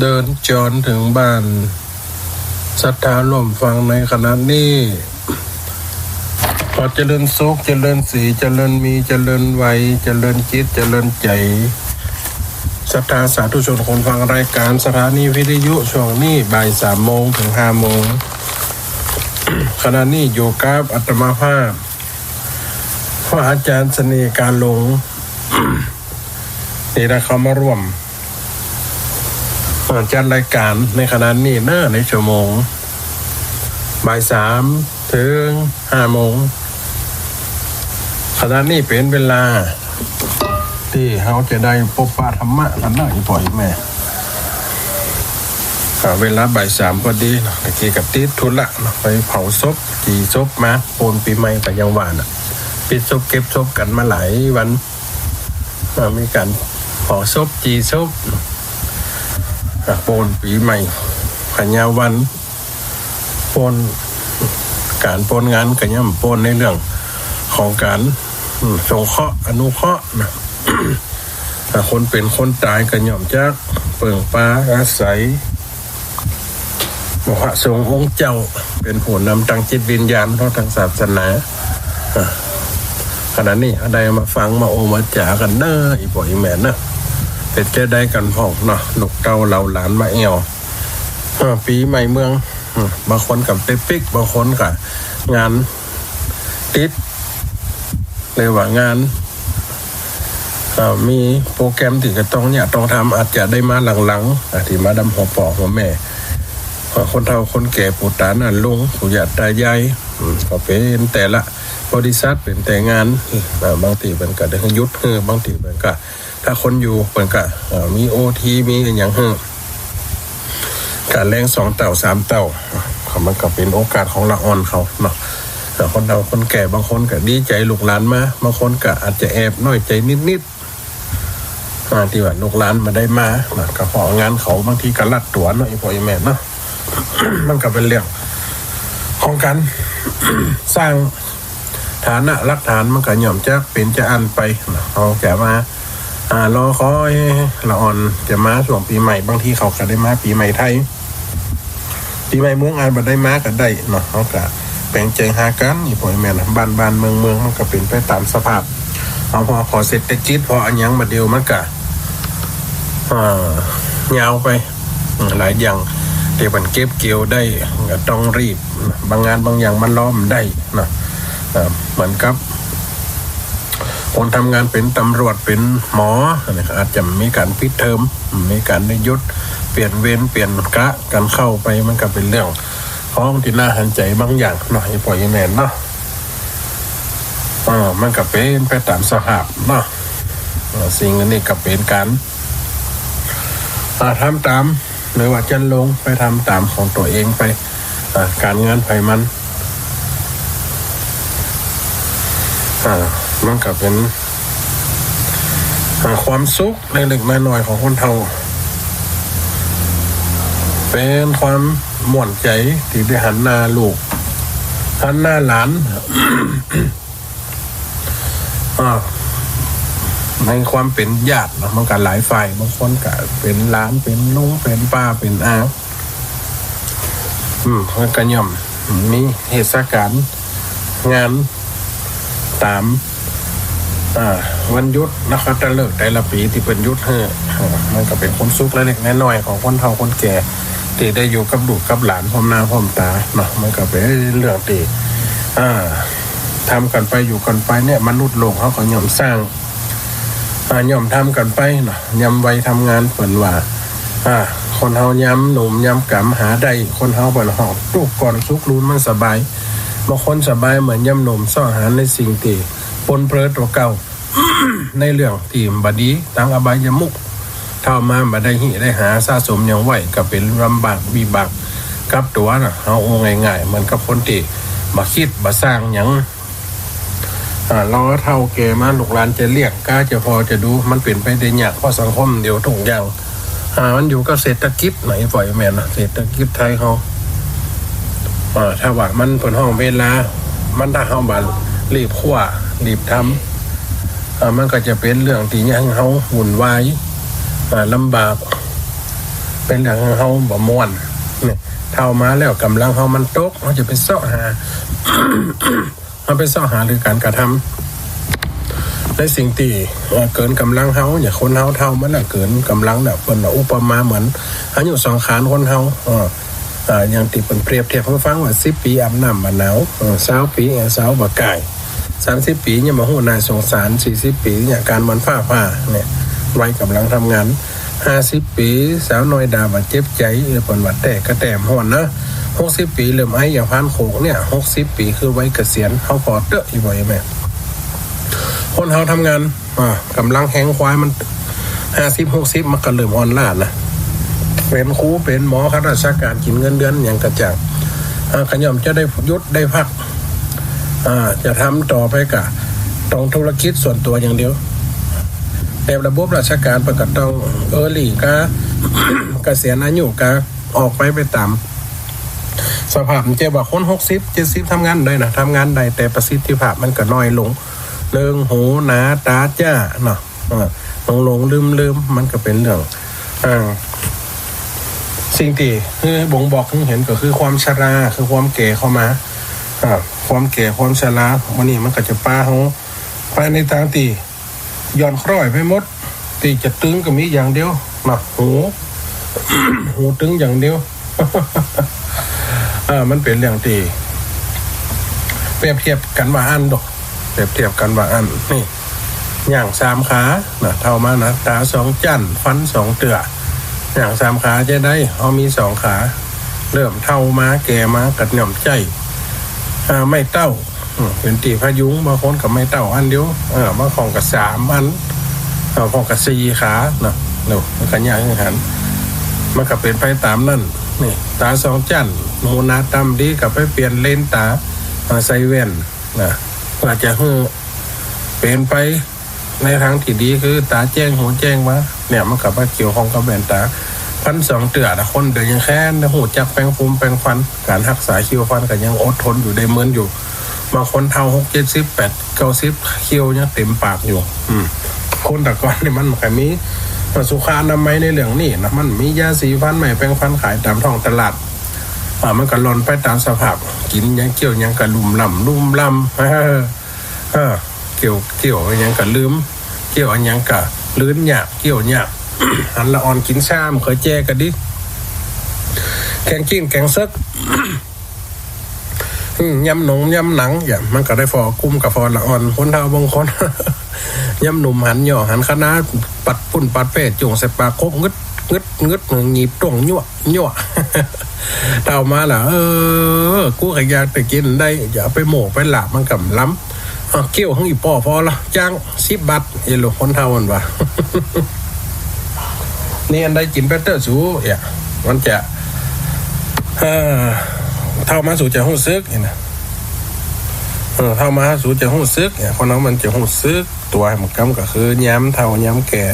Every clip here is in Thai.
เดินจรถึงบ้านศรัทธาร่วมฟังในขณะนี้ขอเจริญสุขเจริญสีเจริญมีเจริญวัยเจริญจิตเจริญใจศรัทธาสาธุชนคนฟังรายการสถานีวิทยุช่วงนี้บ่าย3 โมงถึง5 โมงขณะนี้อยู่กับอาตมาภาพพระอาจารย์เสน่ห์การหลงนี่นะเขามาร่วมจัดรายการในขณะนี้ในชั่วโมงบ่าย3 ถึง 5 โมงขณะนี้เป็นเวลาที่เขาจะได้พบปะธรรมะกันได้ปล่อยแม่เวลาบ่าย3พอดีเมื่อกี้กับติดทุนละไปเผาศพจีศพมาโอนปีใหม่กับยังหวานปิดศพเก็บศพกันมาหลายวันมีการเผาศพจีศพโอนปีใหม่ขันยาวันโอนการโอนงานกันย่ำโอนในเรื่องของการสงเคราะห์อนุเคราะห์นะคนเป็นคนตายกันย่อมจากเปิ่งปลาอาศัยพระสงฆ์องค์เจ้าเป็นผู้นำทางจิตวิญญาณเพราะทางศาสนาขณะนี้อะไรมาฟังมาโอมาจ๋ากันอีบ่อยแม่เป็นจะได้กันพอกลูกเต้าเราหลานมาเอวปีใหม่เมืองบางคนกับเป๊ปิกบางคนกับงานติดเลยว่างานมีโปรแกรมที่จะต้องทำอาจจะได้มาหลังๆที่มาดำหัวปอกหัวแม่คนเฒ่าคนแก่ปู่ตาน่ะลุงปู่ย่าตายายก็เป็นแต่ละบริษัทเป็นแต่งานบางทีเป็นก็ได้ยุดบางทีเป็นก็ถ้าคนอยู่เป็นก็มีโอทีมีอย่างการแรง2 เต่า 3 เต่ามันก็เป็นโอกาสของละอ่อนเขาเนาะคนเราคนแก่บางคนก็ดีใจลูกหลานมาบางคนก็อาจจะแอบน้อยใจนิดที่ว่าลูกหลานมาได้มาก็พองานเขาบางทีก็ลัดตัวหน่อยพ่อแม่เนาะ มันก็เป็นเรื่องของการ สร้างฐานะรักฐานมันก็ย่อมจะเป็นจะอันไปเอาแก่มารอคอยละอ่อนจะมาช่วงปีใหม่บางทีเขาก็ได้มาปีใหม่ไทยปีใหม่เมืองบ่ได้มาก็ได้เนาะเขาก็แปลงใจหากันนี่พ่อแม่บ้านเมืองมันก็เป็นไปตามสภาพเอาพอเศรษฐกิจพออันยังมาเดียวมันก็ยาวไปหลายอย่างเดี๋ยวมันเก็บเกี่ยวได้ก็ต้องรีบบางงานบางอย่างมันล้อมได้นะเหมือนกับคนทำงานเป็นตำรวจเป็นหมออาจจะมีการปิดเทอมมีการได้ยศเปลี่ยนเวรเปลี่ยนกะกันเข้าไปมันก็เป็นเรื่องของที่น่าหันใจบางอย่างเนาะไอ้ปล่อยแน่นเนาะมันก็เป็นไปตามสภาพเนาะสิ่งนี้ก็เป็นการทำตามหรือว่าจันลงไปทำตามของตัวเองไปการงานไฟมันก็เป็นความสุขเล็กๆน้อยๆของคนเฒ่าเป็นความม่วนใจที่ได้หันหน้าลูกหันหน้าหลาน ในความเป็นญาติมันก็หลายฝ่ายบางคนก็เป็นหลานเป็นลุงเป็นป้าเป็นอามันก็ย่อมมีเทศกาลงานตามวันหยุดนะครับแต่เลิกแต่ละปีที่เป็นหยุดมันก็เป็นความสุขเล็กๆน้อยๆของคนเฒ่าคนแก่ที่ได้อยู่กับลูกกับหลานพร้อมหน้าพร้อมตาเนาะมันก็เป็นเรื่องที่ทำกันไปอยู่กันไปเนี่ยมนุษย์โลกเขาก็ย่อมสร้างย่อมทำกันไปเนาะยำไวทำงานเปิ่นว่าคนเฮายำหนุ่มยำกำหาได้คนเฮาเปิ่นหอบลูกก่อนสุขลุ้นมันสบายบางคนสบายเหมือนยำหนุ่มซ่อหาในสิ่งที่ปนเปื้อนตัวเก่า ในเรื่องที่บดีตั้งอบายมุกเท่ามาบ่ได้หิได้หาสะสมอย่างไหวก็เป็นลำบากบีบากกับตัวน่ะเอาง่ายๆมันกับคนที่บ่คิดบ่สร้างหยังรอเท่าแก่มาลูกหลานจะเรียกกล้าจะพอจะดูมันเปลี่ยนไปได้ยากเพราะสังคมเดี๋ยวทุกอย่างมันอยู่กับเศรษฐกิจไหนฝ่ายแม่นะเศรษฐกิจไทยเขาถ้าว่ามันผลห้องเวลามันถ้าเขาบ่รีบขั้วรีบทำมันก็จะเป็นเรื่องที่ยังเขาวุ่นวายลำบาก เป็นเรื่องเฮาบ่ม่วนนี่เท่ามาแล้วกำลังเฮามันตกเฮาจะไปเสาะหา เฮาไปเสาะหาหรือการกระทำในสิ่งที่เกินกำลังเฮาอย่างคนเฮาเท่ามันน่ะเกินกำลังน่ะเปิ้นอุปมาเหมือนอายุ2ขานคนเฮาอย่างที่เปิ้นเปรียบเทียบให้ฟังว่า10ปีอาบน้ำบ่หนาว20ปีสาวบ่กาย30ปีเนี่ยมาฮู้นายสงสาร40ปีเนี่ยการมันฟ้าเนี่ยวัยกำลังทำงาน50ปีสาวน้อยดาบาดเจ็บใจเปิ้นว่าแต่กระแต้มฮ้อนนะ60ปีเริ่มไออย่างพานโขกเนี่ย60ปีคือวัยเกษียณเฮาพอเตอะอยู่บ่แม่คนเฮาทำงานกำลังแข็งควายมัน50-60มันก็เริ่มอ่อนล้านะเป็นครูเป็นหมอข้าราชการกินเงินเดือนอย่างกระจ่างขย่อมจะได้ยุดได้พักจะทำต่อไปกะต้องธุรกิจส่วนตัวอย่างเดียวแต่ระบบราชการประกาศต้องลี่กะ เกษียณอายุกะออกไปตามสภาพมันจะว่าคน60-70ทำงานได้นะทำงานได้แต่ประสิทธิภาพมันก็น้อยลงเรื่องหูหนาตาจ้าเนาะลงลืมมันก็เป็นเรื่องสิ่งที่คือบ่งบอกเห็นก็คือความชราคือความแก่เข้ามาความแก่ความชราวันนี้มันก็จะป้าเขาไปในทางที่ย้อนคล้อยไปหมดที่จะตึงก็มีอย่างเดียวนะหู หูตึงอย่างเดียว มันเป็นเรื่องที่เปรียบเทียบกันว่าอันดอกเปรียบเทียบกันว่าอันนี่อย่าง3ขานะเท่ามานะตา2จั่นฟัน2เตืออย่าง3ขาจะได้เอามี2ขาเริ่มเท่ามาแก่มากัดหย่อมใจไม่เต้าเป็นตีพยุงบางคนกับไม่เต้าอันเดียวบางคนกับ3อันบางคนกับ4ขาเนาะเดี๋ยวมันกันยากอย่างนั้นมันก็เป็นไปตามนั่นนี่ตา2จั่นโมนาตำดีกับไปเปลี่ยนเลนตาใส่แว่นนะอาจจะเป็นไปในทางที่ดีคือตาแจ้งหูแจ้งว่าเนี่ยมันกับว่าเกี่ยวข้องกับแว่นตาพัน2เตือนะคนเดินยังแค่หูจักแปรงภูมิแปรงฟันการรักษาคิ้วฟันก็ยังอดทนอยู่ได้เหมือนอยู่บางคนเท่า60 70 90คิ้วยังเต็มปากอยู่คนแต่ก่อนนี่มันก็มีสุขอนามัยในเรื่องนี้นะมันมียาสีฟันใหม่แปรงฟันขายตามท้องตลาดมันก็หล่นไปตามสภาพกินยังเกี่ยวยังกะลุ่มล่ำเกี่ยวยังกะลืมเกี่ยวยังกะลื่นหยาบเกี่ยวหยาบ หันละอ่อนกินชามเคยแจกันดิแกงกินแกงซึก ยำหนงยำหนังอย่างมันก็ได้ฟอกุ้มกับฟอละอ่อนคนเท่าบางคน ยำหนุ่มหันหย่อหันคณะปัดปุ่นปัดเป็ดจุ่งใส่ปลาคบงึดหนีบตรงยั่ว เต่ามาล่ะกูก็อยากไปกินได้อย่าไปโหมกไปหลาบมันกับล้ำเกี่ยวของอีป่อพอละจ้าง10 บาทเอโลคนเท่ามันวะ นี่อันใดกินเบเตอร์สูมันจะเท่ามาสู่จะหู้ซึกนะเท่ามาสู่จะหู้ซึกคนนั้นมันจะหู้ซึกตัวมันกำก็คือย้ำเท่าย้ำแก่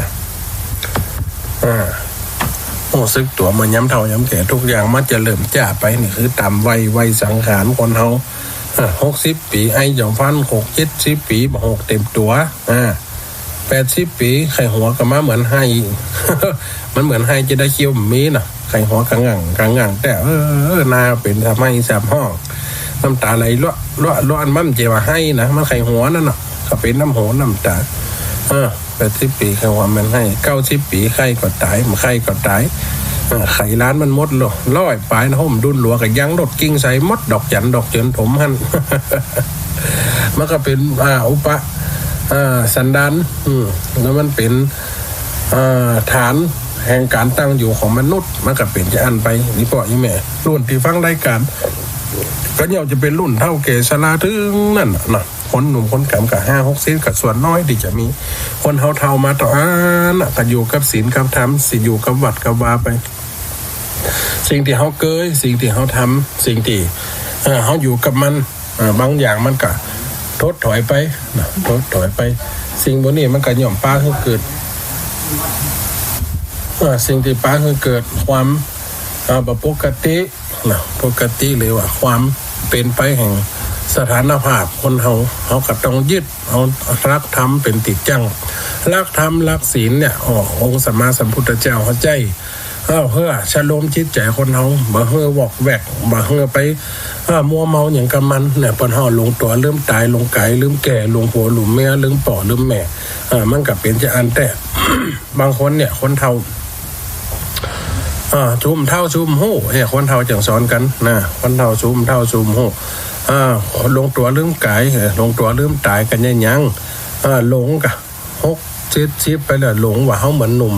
หู้ซึกตัวมันย้ำเท่าย้ำแก่ทุกอย่างมันจะเริ่มจ่าไปนี่คือตามวัยสังขารคนเฮา60 ปีไอ้หย่อมฟัน70 ปีบอก6เต็มตัว80 ปีไข่หัวกับมาเหมือนให้ มันเหมือนให้จะได้เคี้ยวมีน่ะไข่หัวกังงังแต่นาเป็นทำให้3ห้องน้ำตาไหลล้วนมันจะว่าให้นะมันไข่หัวนั่นน่ะก็เป็นน้ำหัวน้ำตา80 ปีไข่หัวมันให้90 ปีไข่ก็ตายมันไข่ก็ตายไข่ล้านมันมดหรอร้อยปลายนะห่มดุนหลัวกับยังรถกิ้งใส่มดดอกจันดอกเจินถมหัน มันก็เป็นอุปสันดานแล้วมันเป็นฐานแห่งการตั้งอยู่ของมนุษย์มันก็เป็นจะอันไปนี่ปล่อยแม่รุ่นที่ฟังรายการก็เนี่ยจะเป็นรุ่นเท่าเกศลาถึงนั่นนะคนหนุ่มคนกำกับ50-60กับส่วนน้อยที่จะมีคนเท่ามาต่อก็อยู่กับศีลกับธรรมสิอยู่กับวัดกับวาไปสิ่งที่เขาเกยสิ่งที่เขาทำสิ่งที่เขาอยู่กับมันบางอย่างมันก็ทดถอยไปนะทดถอยไปสิ่งพวกนี้มันก็ย่อมป้าให้เกิดสิ่งที่ป้าให้เกิดความปกตินะปกติหรือว่าความเป็นไปแห่งสถานภาพคนเขาก็ต้องยึดเอารักธรรมเป็นติดจังรักธรรมรักศีลเนี่ยองค์สัมมาสัมพุทธเจ้าเขาใจ เพื่อชะโลมจิตใจคนเฮาบ่เฮือวอกแวกบ่เฮือไปมัวเมาอย่างกับมันเนี่ยเปิ้นเฮาลงตัวเริ่มตายลงไก่ลืมแก่ลงผัวลืมเมียลืมป่อลืมแม่มันก็เป็นจะอันแต่ บางคนเนี่ยคนเฒ่าชุมเท่าชุมหู้เนี่ยคนเฒ่าจังสอนกันนะคนเฒ่าชุมเท่าชุมหู้ลงตัวลืมไก่ลงตัวลืมตายกันยังหลงกะ6-7 ไปแล้วหลงว่าเฮาเหมือนหนุ่ม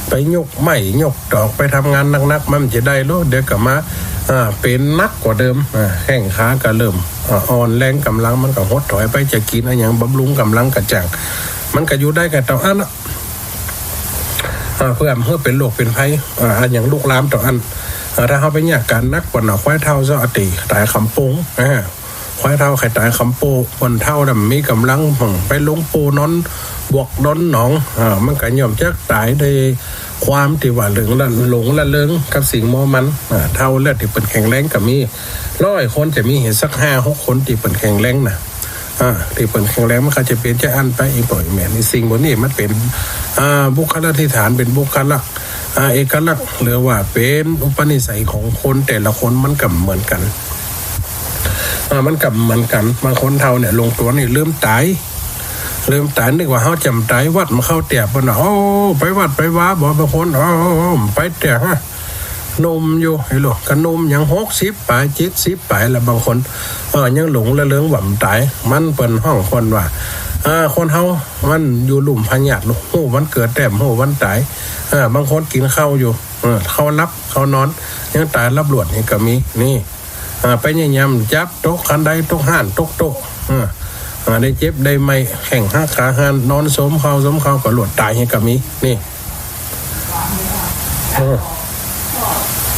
ไปยกไม้ยกดอกไปทำงานนักๆมันจะได้รู้เดี๋ยวกลับมาเป็นนักกว่าเดิมแข้งขาก็เริ่มอ่อนแรงกำลังมันก็หดถอยไปจะกินอะไรอย่างบำรุงกำลังกระจ่างมันก็อยู่ได้กับต่ออันเพื่อเป็นโรคเป็นภัยอย่างลูกลามต่ออันถ้าเขาไปเนี่ยการนักกว่าหนาควายเท่าเจ้าอติตายคำโป้งควายเท่าไข่ตายคำโป้คนเท่าดำมีกำลังไปลงปูนอนบวกดอนหนองมันก็ย่อมจักตายได้ความที่ว่าหลงละเลิงกับสิ่งมอมันเท่าเลือดที่เป็นแข็งแรงกับมี100 คนจะมีเห็นสัก5-6 คนที่เป็นแข็งแรงนะที่เป็นแข็งแรงมันก็จะเป็นจะอันไปอีกบ่อยแม่นี่สิ่งพวกนี้มันเป็นบุคลที่ฐานเป็นบุคลเอกลักษณ์หรือว่าเป็นอุปนิสัยของคนแต่ละคนมันกับเหมือนกันบางคนเท่าเนี่ยลงตัวนี่เริ่มตายนึกว่าเฮาจำตายวัดมาเข้าแตกบ่น่ะไปวัดไปว้าบ่บางคนไปแตกนมอยู่ไอ้ลูกกะนมยัง60 ปลาย70 ปลายแล้วบางคนยังหลงละเลิงหว่ำตายมันเปิ้นห้องคนว่าคนเฮามันอยู่หลุมพญาติฮู้วันเกิดแต้มฮู้วันตายบางคนกินข้าวอยู่เข้ารับเข้านอนยังตายรับรวดนี่ก็มีนี่ไปยำจับตกคันใดตกห่านตกโต๊ะได้เจ็บได้ไม่แข่งหักขาหันนอนสมเขาก็หลวดตายให้กับมีนี่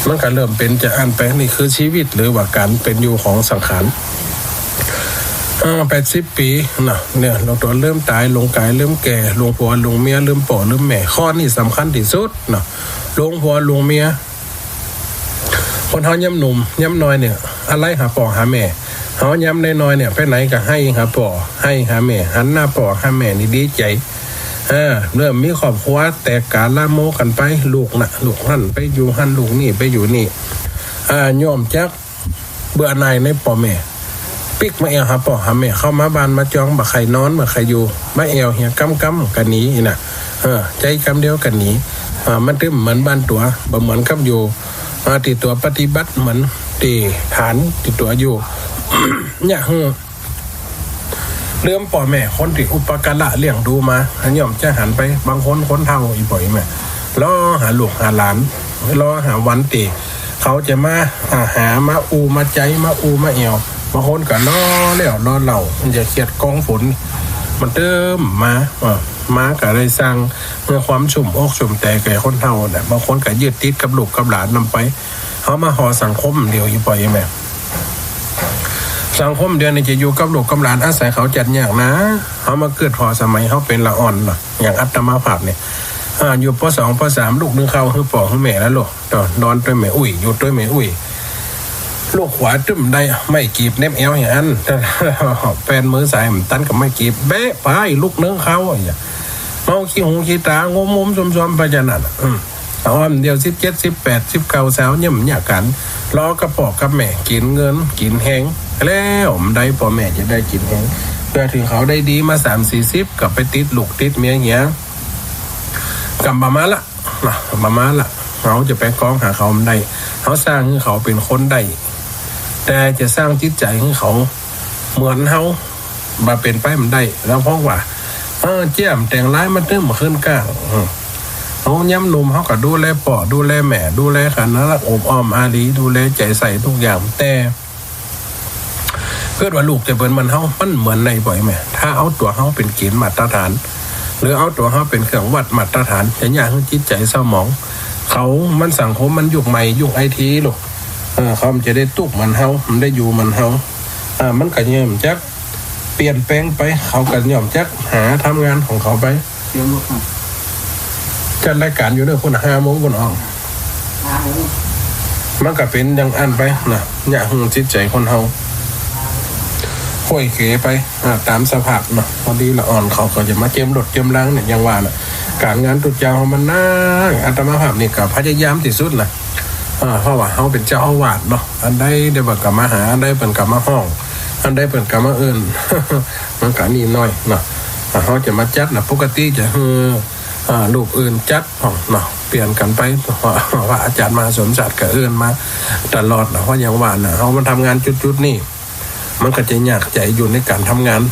มันก็เริ่มเป็นจะอันไปนี่คือชีวิตหรือว่าการเป็นอยู่ของสังขาร80 ปีนะเนี่ยเราตัวเริ่มตายลงกายเริ่มแก่ลงผัวลงเมียเริ่มป่อเริ่มแม่ข้อนี่สำคัญที่สุดนะลงผัวลงเมียคนเฮาย่ำหนุ่มย่ำน้อยเนี่ยอะไรหาป่อหาแม่เฮาย้ำน้อยๆเนี่ยไปไหนก็ให้หาป่อให้หาแม่หันหน้าป่อหาแม่นี่ดีใจเริ่มมีครอบครัวแต่การละโมกันไปลูกน่ะลูกหั่นไปอยู่หั่นลูกนี่ไปอยู่นี่ย่อมจักเบื่อหน่ายในป่อแม่ปิกมาเอวหาป่อหาแม่เข้ามาบ้านมาจองบ่ใครนอนบ่ใครอยู่มาเอวเหียกำกันหนีน่ะใจกำเดียวกันหนีมันตึ้มเหมือนบ้านตัวบ่เหมือนกับอยู่ติดตัวปฏิบัติเหมือนตีฐานติดตัวอยู่ เนี่ยเรื่องป่อแม่คนที่อุปการะเลี้ยงดูมาย่อมจะหันไปบางคนเฒ่าอีบ่อยแม่รอหาลูกหาหลานรอหาวันตีเขาจะมาหามาอูมาใจมาอูมาเอวบางคนก็รอแล้วรอเหล่ามันจะเครียดกองฝนมันเติมมาก็เลยสร้างเมื่อความชุ่มอกชุ่มใจแก่คนเฒ่าเนี่ยบางคนก็ยึดติดกับลูกกับหลานนำไปเขามาห่อสังคมเดียวอยู่บ่อยแม่สังคมเดียวนี่จะอยู่กับลูกกับหลานอาศัยเขาจัดอย่างนะเขามาเกิดพอสมัยเขาเป็นละอ่อนเนาะอย่างอัตมาภาพเนี่ยอยู่ป.2 ป.3 ลูกนึงเข้าคือป่อคือแม่แล้วลูกนอนด้วยแม่อุ้ยอยู่ด้วยแม่อุ้ยลูกขวาตึ้มได้ไม่กีบเน็บเอวอย่างนั้นแฟนมือสายมันตันกับไม่กีบเบ๊ะไปลูกนึงเข้าอย่างเมาขี้หูขี้ตางมซอมๆไปจังนั้นเอาเดียว17 18 19สาวย่ำหยากันรอกระปอกกับแม่กินเงินกินแห้งแล้วผมได้พ่อแม่จะได้กินแห้งเพื่อถึงเขาได้ดีมา30-40กับไปติดลูกติดเมียอย่างเงี้ยกำประมาณละเขาจะไปกองหาเขาได้เขาสร้างให้เขาเป็นคนได้แต่จะสร้างจิตใจให้เขาเหมือนเขามาเป็นไปมันได้แล้วเพราะว่าเจี้ยมแต่งร้ายมันเริ่มมาขึ้นก้างเขาย้ำนมเขาก็ดูแลป่อดูแลแม่ดูแลขันรักอบอ้อมอารีดูแลใจใส่ทุกอย่างแต่เพื่อว่าลูกจะเป็นมันเขามันเหมือนในบ่อยแม่ถ้าเอาตัวเขาเป็นเกณฑ์มาตรฐานหรือเอาตัวเขาเป็นเครื่องวัดมาตรฐานจะยากให้จิตใจสมองเขามันสังคมมันยุคใหม่ยุคITลูกเขาจะได้ตุกมันเฮามันได้อยู่มันเฮามันก็ย่อมจักเปลี่ยนแปลงไปเขาก็ย่อมจักหาทำงานของเขาไปจัดรายการอยู่ด้วยคน5 โมงคนออกมันก็เป็นอย่างอันไปนะอยากหึงจิตใจคนเฮาค่อยเขไปตามสภาพเนาะพอดีละอ่อนเขาก็จะมาเจิมรถเจิมล้างเนี่ยยังว่าน่ะ การงานตุเจ้ามันน่าอาตมาภาพนี่ก็พยายามที่สุดนะเพราะว่าเฮาเป็นเจ้าอาวาสเนาะอันใดได้เปิดกลับมาหาอันใดเปิดกลับมาห้องอันใดเปิดกลับมาเอิ้น มันก็นี่น้อยเนาะเฮาจะมาจัดนะปกติจะลูกอื่นจัดห้องเนาะเปลี่ยนกันไปว่าอาจารย์มาสมศักดิ์ก็เอิ้นมาตลอดนะเพราะอย่างว่าน่ะเฮามันทำงานจุดๆนี่มันก็จะยากใจอยู่ในการทำงาน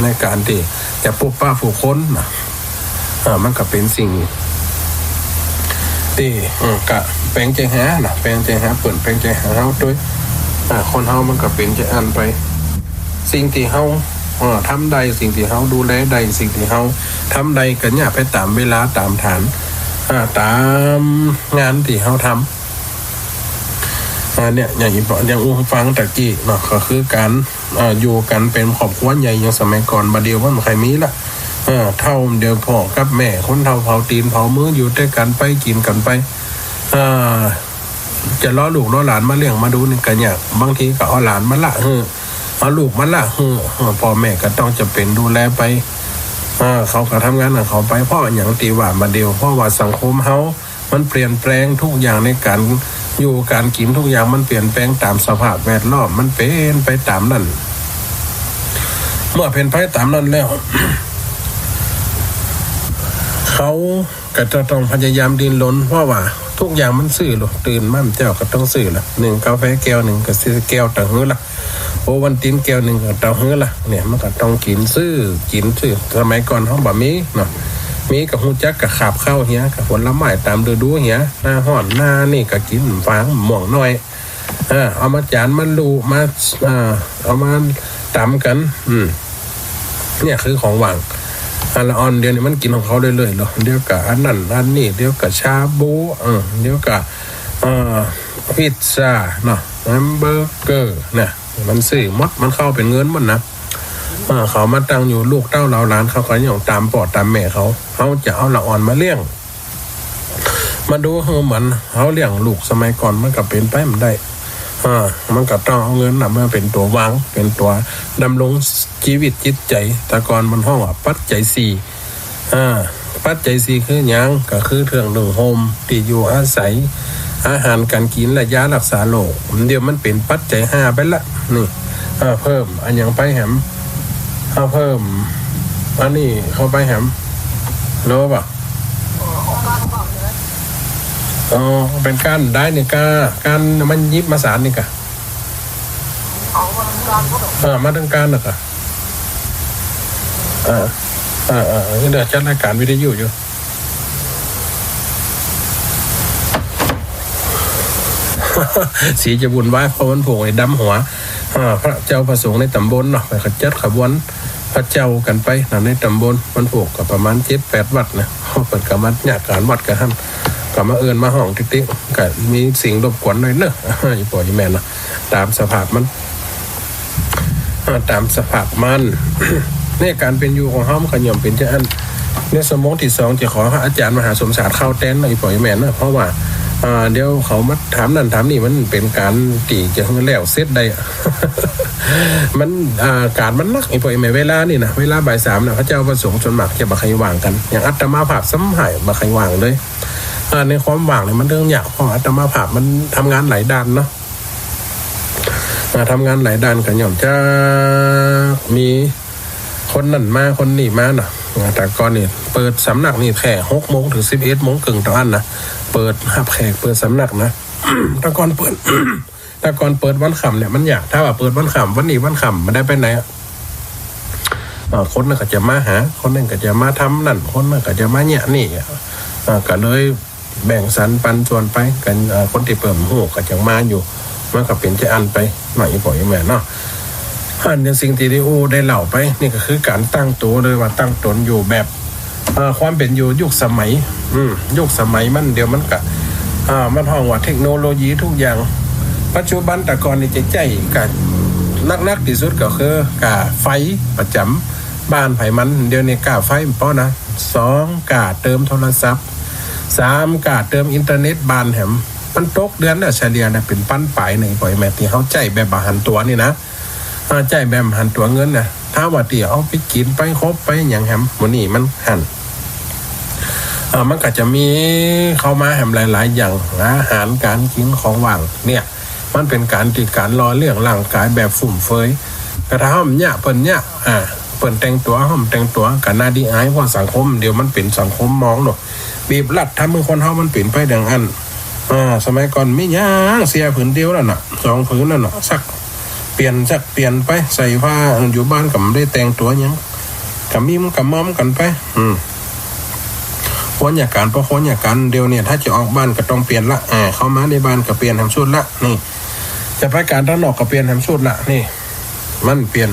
ในการที่จะพบป้าผู้คนนะมันก็เป็นสิ่งที่กะแปลงใจหานะแปลงใจหาเปิดแปลงใจหาเฮาด้วยคนเฮามันก็เป็นจะอันไปสิ่งที่เฮาทำใดสิ่งที่เฮาดูแลใดสิ่งที่เฮาทำใดก็เนี่ยไปตามเวลาตามฐานตามงานที่เฮาทำเนี่ยอย่างอุ้ฟังตะกี้เนาะก็คือการอยู่กันเป็นครอบครัวใหญ่อย่างสมัยก่อนมาเดียวว่ามันใครมีละเท่าเดียวพ่อกับแม่คนเท่าเผาตีนเผามืออยู่ด้วยกันไปกินกันไปจะล้อลูกล้อหลานมาเลี้ยงมาดูนี่กันเนี่ยบางทีก็เอาหลานมาละเอาลูกมาละพ่อแม่ก็ต้องจะเป็นดูแลไปเขาก็ทำงานของเขาไปเพราะอย่างตีว่ามาเดียวเพราะว่าสังคมเฮามันเปลี่ยนแปลงทุกอย่างในการอยู่การกินทุกอย่างมันเปลี่ยนแปลงตามสภาพแวดล้อมมันเป็นไปตามนั้นเมื่อเป็นไปตามนั้นแล้ว เขาก็จะต้องพยายามดิ้นรนเพราะว่าทุกอย่างมันซื้อหรอตื่นมั่มเจ้าก็ต้องซื้อละ1กาแฟแก้ว1ก็ซื้อแก้วต่างหื้อละโอวันตินแก้ว1ก็ต่างหื้อละเนี่ยมันก็ต้องกินซื้อสมัยก่อนเขาบ่มีเนาะมีกับฮู้จักกับขาบข้าวเหี้ยกับผลไม้ตามฤดูเหี้ยหน้าฮ้อนหน้านี่ก็กินฟางหม่องน้อยเอามาจานมันลูมาเอามาตำกันเนี่ยคือของหวานอันละออนเดี๋ยวนี้มันกินของเขาเรื่อยๆหรอเดี๋ยวกับอันนั้นอันนี้เดี๋ยวกับชาบูเดี๋ยวกับพิซซ่าเนาะแฮมเบอร์เกอร์เนี่ยมันซื้อมดมันเข้าเป็นเงินหมดนะเขามาตั้งอยู่ลูกเต้าเหล่าหลานเขาก็อย่างตามปอดตามแม่เขาจะเอาละอ่อนมาเลี้ยงมาดูเหมือนเขาเลี้ยงลูกสมัยก่อนมันก็เป็นไปมันได้มันก็ต้องเอาเงินมาเป็นตัววางเป็นตัวดำรงชีวิตจิตใจแต่ก่อนมันห้องว่าปัจจัย4ปัจจัย4คือหยังก็คือเครื่องนึ่งห่มที่อยู่อาศัยอาหารการกินและยารักษาโรคเดี๋ยวมันเป็นปัจจัย5ไปละนี่เพิ่มอันยังไปแหมเพิ่มอันนี้เข้าไปแหมรู้ป่ะเป็นการได้เนี่ยการมันยิบมาสารนี่กะมาทางการน่ะกะเดี๋ยวจัดรายการวิทยุอยู่สีจะบุญไหว้เพราะมันโผล่ไอ้ดำหัวพระเจ้าประสงค์ในตำบลเนาะไปจัดขบวนพระเจ้ากันไปในตำบลมันโผล่กับประมาณ7-8 วัดนะเขาเปิดกับมันอยากการวัดกันท่านก็มาเอิญมาห้องติ๊กๆก็มีสิ่งรบกวนหน่อยเนอะอีปล่อยแม่นะตามสภาพมันเนี่ยการเป็นอยู่ของเฮามันก็ย่อมเป็นจะอันเนี่ยสมองที่2จะขอพระอาจารย์มหาสมศักดิ์เข้าแต้นอีปล่อยแม่นะเพราะว่าเดี๋ยวเขามาถามนั่นถามนี่มันเป็นการตีจะแล้วเซตได้ มันการมันนักอีปล่อยแม่เวลานี่นะเวลาบ่าย 3นะพระเจ้าประสงค์จนหมักจะบักใครว่างกันอย่างอาตมาภาพซ้ำหายบักใครว่างเลยในความว่างเนี่ยมันเรื่องยากเพราะอาตมาภาพมันทำงานหลายด้านเนาะทำงานหลายด้านกันย่อมจะมีคนนั่นมาคนนี่มาเนาะแต่ก่อนนี่เปิดสำนักนี่แค่6 โมงถึง11 โมงครึ่งต่อวันนะเปิดหับแขกเปิดสำนักนะ แต่ก่อนเปิด วันค่ำเนี่ยมันยากถ้าว่าเปิดวันค่ำวันนี้วันค่ำมันได้ไปไหนคนนึงก็จะมาหาคนนึงก็จะมาทำนั่นคนนึงก็จะมาเนี่ยนี่ก็เลยแบ่งสรรปันส่วนไปกันคนที่เปิดหูก็จะมาอยู่มันก็เป็นจะอันไปหน่อยปล่อยแม่เนาะอันนี้สิ่งที่ได้เล่าไปนี่ก็คือการตั้งตัวเลยว่าตั้งตนอยู่แบบความเป็นอยู่ยุคสมัยยุคสมัยมันเดี๋ยวมันก็มันห้องว่าเทคโนโลยีทุกอย่างปัจจุบันแต่ก่อนนี่จะใจกันนักที่สุดก็คือกาไฟประจำบ้านไผมันเดี๋ยวนี้กาไฟป้อนะ2กาเติมโทรศัพท์3กาเติมอินเทอร์เน็ตบ้านแหมมันตกเดือนน่ะเฉลี่ยน่ะเป็นปั้นปลายในปล่อยแม่ที่เฮาใจแบบบ่หันตัวนี่นะใจแบบหันตัวเงินน่ะถ้าว่าที่เอาไปกินไปครบไปหยังแหมมื้อนี้มันหัน มันก็จะมีเข้ามาแหมหลายๆอย่างอาหารการกินของว่างเนี่ยมันเป็นการรอเรื่องร่างกายแบบฟุ่มเฟือยกระทำเนี่ยเปิ้นเนี่ยเปิ้นแต่งตัวห้อมแต่งตัวกันน่าดีอายเพราะสังคมเดี๋ยวมันเป็นสังคมมองเนาะบีบรัดทำให้คนเฮามันเปลี่ยนไปดังอันสมัยก่อนมีหยังเสียผืนเดียวแล้วน่ะ2ผืนนั่นน่ะสักเปลี่ยนไปใส่ผ้าอยู่บ้านก็ไม่ได้แต่งตัวหยังก็มีมันก็มอมกันไปคนอยากการเพราะคนอยากการเดียวเนี่ยถ้าจะออกบ้านก็ต้องเปลี่ยนละเข้ามาในบ้านก็เปลี่ยนทำชุดละนี่จะไปการด้านนอกก็เปลี่ยนทำชุดละนี่มันเปลี่ยน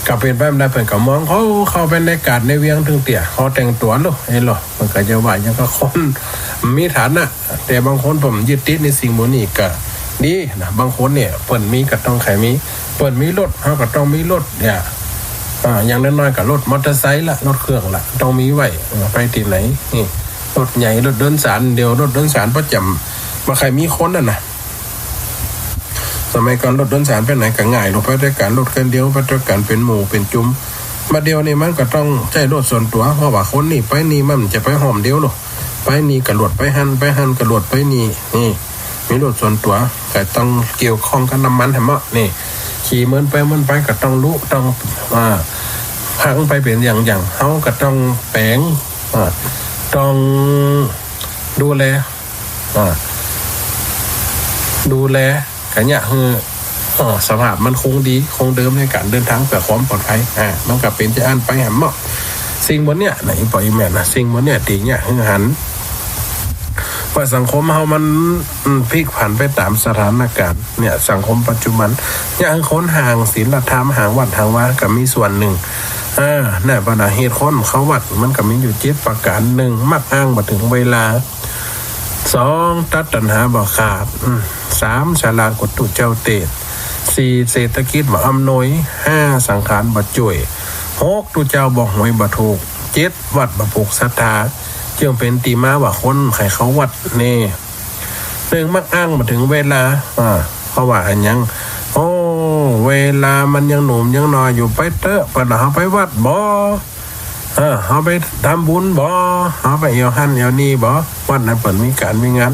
กับเปลี่ยนไปมันได้เปลี่ยนกับมองเขาเข้าไปในกาดในเวียงถึงเตี่ยเขาแต่งตัวลูกหรอมันก็จะว่าอย่างก็คนมีฐานะแต่บางคนผมยึดติดในสิ่งโมนี่ก็ดีนะบางคนเนี่ยเปิดมีก็ต้องไขมีเปิดมีรถเขาก็ต้องมีรถเนี่ยอย่างน้อยๆกับรถมอเตอร์ไซค์ละรถเครื่องละต้องมีไว้ไปที่ไหนนี่รถใหญ่รถเดินสารเดียวรถเดินสารประจำมาใครมีคนนะสมัยก่อนรถเดินสารไปไหนก็ง่ายรถไปด้วยกันรถกันเดียวไปด้วยกันเป็นหมู่เป็นจุ่มมาเดียวนี่มันก็ต้องใช้รถส่วนตัวเพราะว่าคนนี่ไปนี่มันจะไปหอมเดียวหรอกไปนี่กระโดดไปหันกระโดดไปนี่มีรถส่วนตัวก็ต้องเกี่ยวข้องกับน้ำมันแหมะนี่ขี่มันไปก็ต้องรู้ต้องพังไปเป็นอย่างเฮาก็ต้องแปลงต้องดูแลกันเนี่ยคือสภาพมันคงดีคงเดิมในการเดินทางเพื่อความปลอดภัยมันก็เป็นจะอ่านไปแหมะสิ่งบนเนี่ยไหนปล่อยแม่นะสิ่งบนเนี่ยตีเนี่ยหันว่าสังคมเฮามันพลิกผันไปตามสถานการณ์เนี่ยสังคมปัจจุบันอย่างคนห่างศีลธรรมห่างวัดห่างวาก็มีส่วนหนึ่งเนี่ยปัญหาเหตุคนเขาวัดมันก็มีอยู่7ประการ1มักอ้างมาถึงเวลา2ตัดตัณหาบ่ขาด3ฉลาดกดตุเจ้าเตศ4เศรษฐกิจบ่อำนวย5สังขารบ่จ่วย6ตุเจ้าบ่หวยบ่ถูก7วัดบ่ปลูกศรัทธาจึงเป็นตีมาว่าคนไขเขาวัดนี่1มักอ้างมาถึงเวลาเพราะว่าอันยังเวลามันยังหนุ่มยังน้อยอยู่ไปเตอะปะเฮาไปวัดบ่เฮาไปทำบุญบ่เฮาไปเอวหันเอวนี่บ่วัดนั้นเปิดมีการมีงาน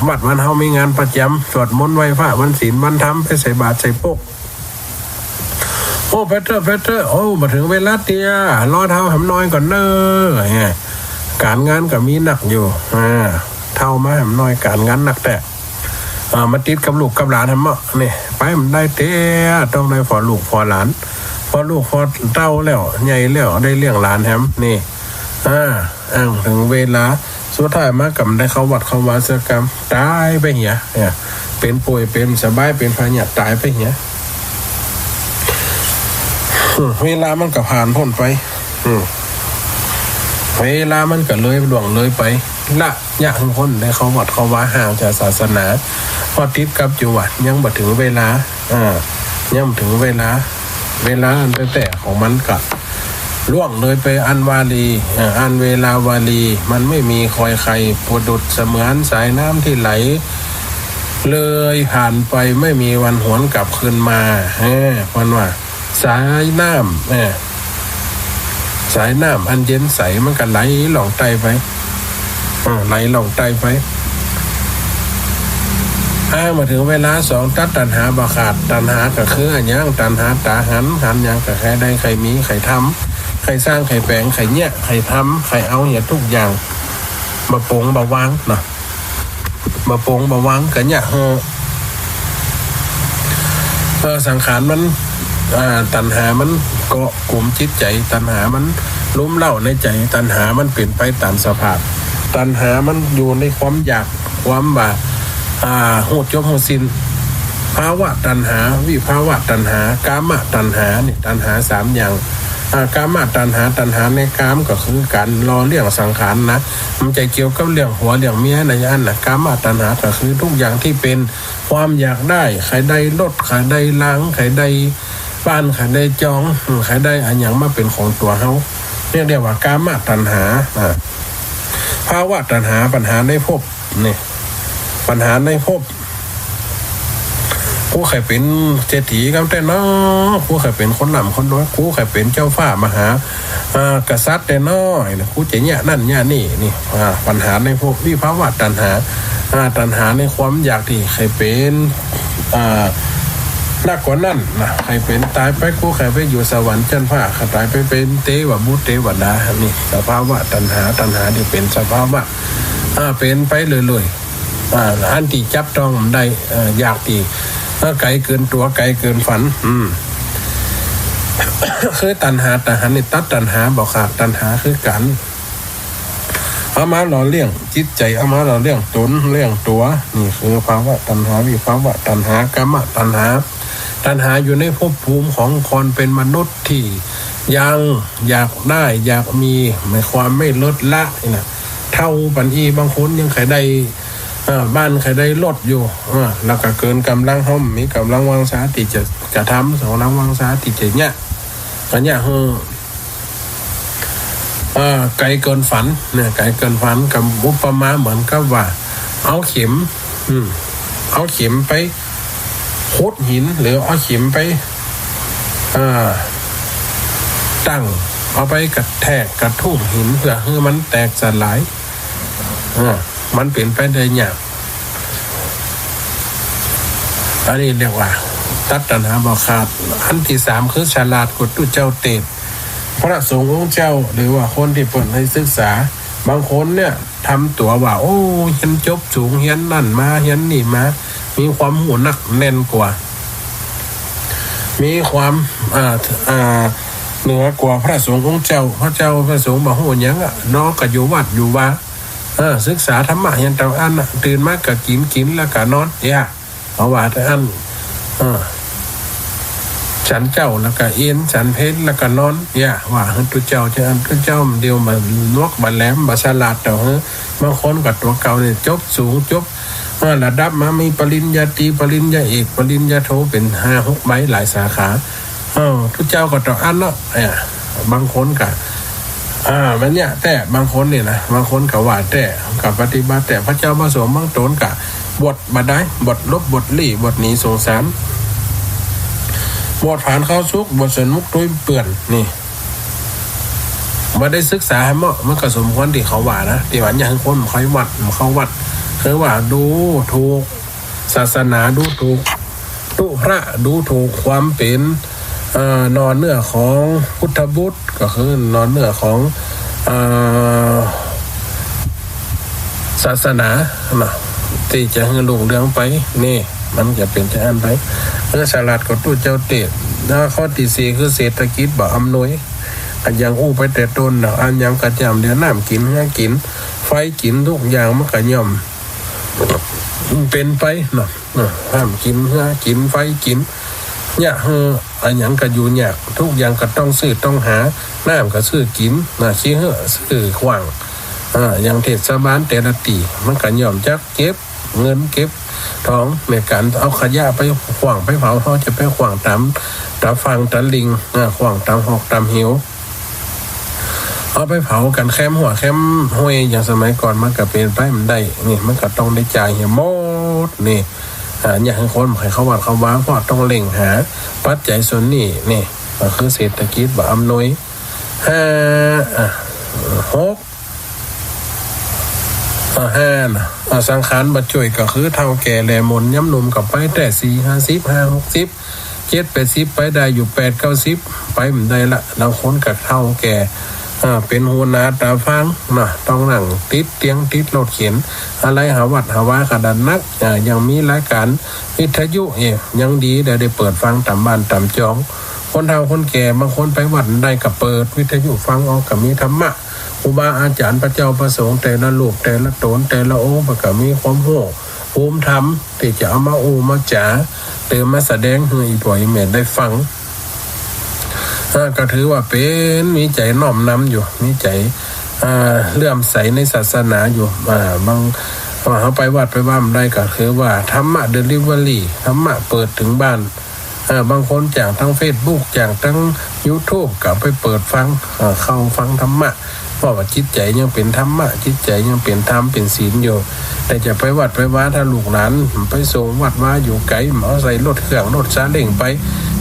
วัดวันเฮามีงานประจำสวดมนต์ไหว้พระวันศีลวันธรรมไปใส่บาตรใส่ปกไปเตอะมาถึงเวลาเตี้ยรอเท่าหำน้อยก่อนเด้อการงานก็มีหนักอยู่เท่ามาหำน้อยการงานหนักแต่มาติดกับลูกกับหลานทำนี่ไปมันได้เต้ต้องได้พอลูกพอหลานพอลูกพอเต้าแล้วใหญ่แล้วได้เลี้ยงหลานแฮมนี่ถึงเวลาสุดท้ายมากับได้เข้าวัดเข้าวาสกรรมตายไปเหี้ยเนี่ยเป็นป่วยเป็นสบายเป็นพญาตายไปเหี้ยเวลามันก็ผ่านพ้นไปเวลามันก็เลยล่วงเลยไปละยะคนได้เข้าวัดเข้าวาห่างจากศาสนาพอติดกับอยู่วัดยังบ่ถึงเวลายังถึงเวลาตั้งแต่ของมันก็ล่วงเลยไปอันวาลีอันเวลาวาลีมันไม่มีคอยใครประดุจเสมือนสายน้ำที่ไหลเลยผ่านไปไม่มีวันหวนกลับคืนมาวันว่าสายน้ำอันเย็นใสมันก็ไหลหล่องไตไปไหลหล่องไตไปมาถึงเวลา2ตัดตัณหาบ่ขาดตัณหาก็คืออันยังตัณหาตาหันยังก็ใครได้ใครมีใครทำใครสร้างใครแปลงใครเนี่ยใครทำใครเอาเนี่ยทุกอย่างมาปงมาวางเนาะมาปงมาวางกันเนี่ยสังขารมันตัณหามันเกาะกลุ่มจิตใจตัณหามันล้มเล่าในใจตัณหามันเปลี่ยนไปตามสภาพตัณหามันอยู่ในความอยากความบ่าโหดจบโหดสิ้นภาวะตัณหาวิภาวะตัณหากามตัณหาเนี่ยตัณหา3อย่างกามตัณหาในกามก็คือการรอเรื่องสังขารนะมันจะเกี่ยวกับเรื่องหัวเรื่องเมียในอันน่ะกามตัณหาก็คือทุกอย่างที่เป็นความอยากได้ใครได้รถใครได้ล้างใครได้บ้านใครได้จองใครได้อันอย่างมาเป็นของตัวเฮาเรียกว่ากามตัณหาภาวะตัณหาปัญหาในภพนี่ปัญหาในภพ ผู้ใครเป็นเศรษฐีกันแต่เนาะผู้ใครเป็นคนหล่ำคนน้อยผู้ใครเป็นเจ้าฟ้ามหากษัตริย์แต่น้อยนะผู้จะเนี่ยนั่นเนี่ยนี่ปัญหาในพวกวิภาวะตัณหาในความอยากที่ใครเป็นนักกว่านั้นนะใครเป็นตายไปกูใครไปอยู่สวรรค์จันทร์ฟ้าใครตายไปเป็นเทวบุตรเทวดานี่สภาวะตัณหาที่เป็นสภาวะเป็นไปเลยอันที่จับต้องได้อยากที่ไกลเกินตัวไกลเกินฝันคือตัณหานี่ตัดตัณหาบอกขาดตัณหาคือกันเอามาหล่อเลี้ยงจิตใจเอามาหล่อเลี้ยงตนเลี้ยงตัวนี่คือภาวะตัณหาวิภาวะตัณหากรรมตัณหาอยู่ในภพภูมิของคนเป็นมนุษย์ที่ยังอยากได้อยากมีหมายความไม่ลดละนะเท่าปันอีบางคนยังใครได้บ้านใครได้ลดอยู่แล้วก็เกินกำลังห้อมมีกำลังวังสาติจะกระทำสองลังวังสาติจะเนี่ยกันเนี่ยไกลเกินฝันเนี่ยไกลเกินฝันกับอุปมาเหมือนกับว่าเอาเข็มไปโคดหินหรือเอาเข็มไปตั้งเอาไปกระแทกกระทุ้งหินเพื่อให้มันแตกสลายมันเปลี่ยนไปได้ยากอันนี้เรียกว่าตัดตัณหาบ่ขาดอันที่สามคือฉลาดกว่าตุเจ้าเตศพระสงฆ์องค์เจ้าหรือว่าคนที่เปิดให้ศึกษาบางคนเนี่ยทำตัวว่าโอ้เฮียนจบสูงเฮียนนั่นมาเฮียนนี่มามีความหูหนักแน่นกว่ามีความเหนือกว่าพระสงฆ์องค์เจ้าพระสงฆ์บ่ฮู้หยังน้องก็อยู่วัดอยู่ว่าศึกษาธรรมะเฮียนตาอันตื่นมาก็กินแล้วก็นอนเอาว่าแต่อันฉันเจ้าแล้วก็เอียนฉันเพชรแล้วก็นอนว่าตัวเจ้าจะอันตัวเจ้าเดียวมาลวกมาแหลมมาฉลาดแต่บางคนกับตัวเก่าเนี่ยจบสูงจบระดับมามีปริญญาตรีปริญญาเอกปริญญาโทเป็น5-6 ใบหลายสาขาตัวเจ้ากับตัวอันเนาะบางคนกับมันเนี่ยแต่บางคนเนี่ยนะบางคนกับว่าแต่กับปฏิบัติแต่พระเจ้ามาสวมบางตนกับบทมาได้บทลบบทลี่บทหนีสงสารบทผ่านเข้าซุกบทสนมุกด้วยเปื่อนนี่มาได้ศึกษาให้เหมาะมันก็สมควรที่เขาว่านะที่ว่าอย่างคนเขาวัดคือว่าดูถูกศาสนาดูถูกตุพระดูถูกความเป็นนอนเนื้อของพุทธบุตรก็คือนอนเนื้อของศาสนาที่จะให้ลุงเรื่องไปนี่มันจะเป็นจะอันไปฉลาดกว่าตู้เจ้าเตศข้อที่4คือเศรษฐกิจบ่อำนวยอันยังอู้ไปแต่ต้นอันยังกระจำเดี๋ยวน้ำกินให้กินไฟกินทุกอย่างมันก็ย่อมเป็นไปห้ามกินกินไฟกินเนี่ยอันยังก็อยู่เนี่ยทุกอย่างก็ต้องซื้อต้องหาน้ำก็ซื้อกินชี้ซื้อขวางอย่างเทศบาลแต่ละตีมันก็ย่อมจักเก็บเงินเก็บท้องในการเอาขยะไปขวางไปเผาเขาจะไปขวางตามฟังตะลิงขวางตามหอกตามหิวเอาไปเผากันแคมหัวแคมห้วยอย่างสมัยก่อนมันก็เป็นไปมันได้นี่มันก็ต้องได้จ่ายหมดนี่อยากให้คนให้เขาวัดเขาว้าเพราะต้องเล่งหาปัจจัยส่วนนี้นี่ก็คือเศรษฐกิจบ่อำนวย6สังขารบัดจ่วยก็คือเท่าแก่แลมนย้ำนมกับไปแต่40 50 60 70 80ไปได้อยู่8-90ไปมันได้ละเราคนกับเท่าแก่เป็นหัวหน้าตาฟังต้องนั่งติดเตียงติดรถเข็นอะไรหาวัดหาว่ากระดานนักยังมีรายการวิทยุยังดีได้เปิดฟังตามบ้านตามจองคนเฒ่าคนแก่บางคนไปวัดได้กับเปิดวิทยุฟังออกกับมีธรรมะครูบาอาจารย์พระเจ้าประสงค์แต่ละลูกแต่ละตนแต่ละองค์ก็มีความโหภูมิธรรมที่จะเอามามาจ๋าเติมมาแสดงให้อีป่อยแม่ได้ฟังก็ถือว่าเป็นมีใจน้อมนำอยู่มีใจเลื่อมใสในศาสนาอยู่บางเขาไปวัดไปบ้านได้ก็คือว่าธรรมะเดลิเวอรี่ธรรมะเปิดถึงบ้านบางคนจากทั้ง Facebook จากทั้ง YouTube ก็ไปเปิดฟังเข้าฟังธรรมะ เพราะว่าจิตใจยังเป็นธรรมะจิตใจยังเป็นธรรมเป็นศีลอยู่แต่จะไปวัดไปว่าถ้าลูกหลานไปส่งวัดว่าอยู่ไกลเอาใส่รถเครื่องรถซาเล้งไป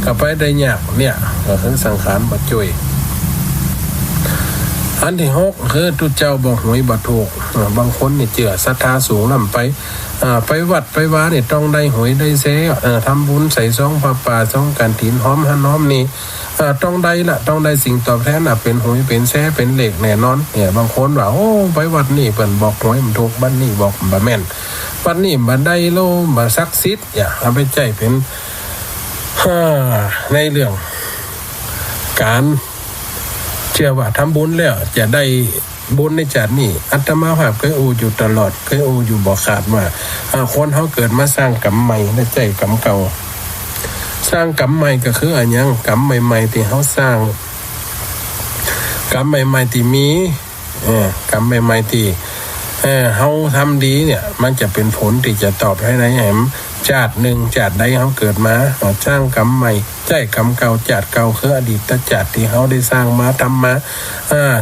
ก็ไปได้ยากเนี่ยก็คือสังขารบ่จ่วยอันที่6คือทุเจ้าบอกหวยบ่ถูกบางคนนี่เจือศรัทธาสูงนำไปวัดไปว่านี่ต้องได้หวยได้เสทำบุญใส่ซองผ้าป่าซองกันถินหอมหันหอมนี่ต้องได้ละต้องได้สิ่งตอบแทนเป็นหวยเป็นแสเป็นเหล็กแน่นอนเนี่ยบางคนว่าโอ้ไปวัดนี่เพิ่นบอกหวยมันถูกบ้านนี่บอกบ่แม่นบ้านนี่บ่ได้โลบ่ศักดิ์สิทธิ์เอาไปใจเป็นในเรื่องการเชื่อว่าทำบุญแล้วจะได้บุญในชาตินี้อาตมาภาพเคยอยู่ตลอดเคยอยู่บ่ขาดว่าคนเขาเกิดมาสร้างกรรมใหม่ในใจกรรมเก่าสร้างกรรมใหม่ก็คืออันยังกรรมใหม่ๆที่เขาสร้างกรรมใหม่ๆที่มีกรรมใหม่ๆที่เขาทำดีเนี่ยมันจะเป็นผลที่จะตอบให้ในแหมชาติหนึ่งชาติใดเขาเกิดมาสร้างกรรมใหม่ใจกรรมเก่าชาติเก่าคืออดีตชาติที่เขาได้สร้างมาทำมา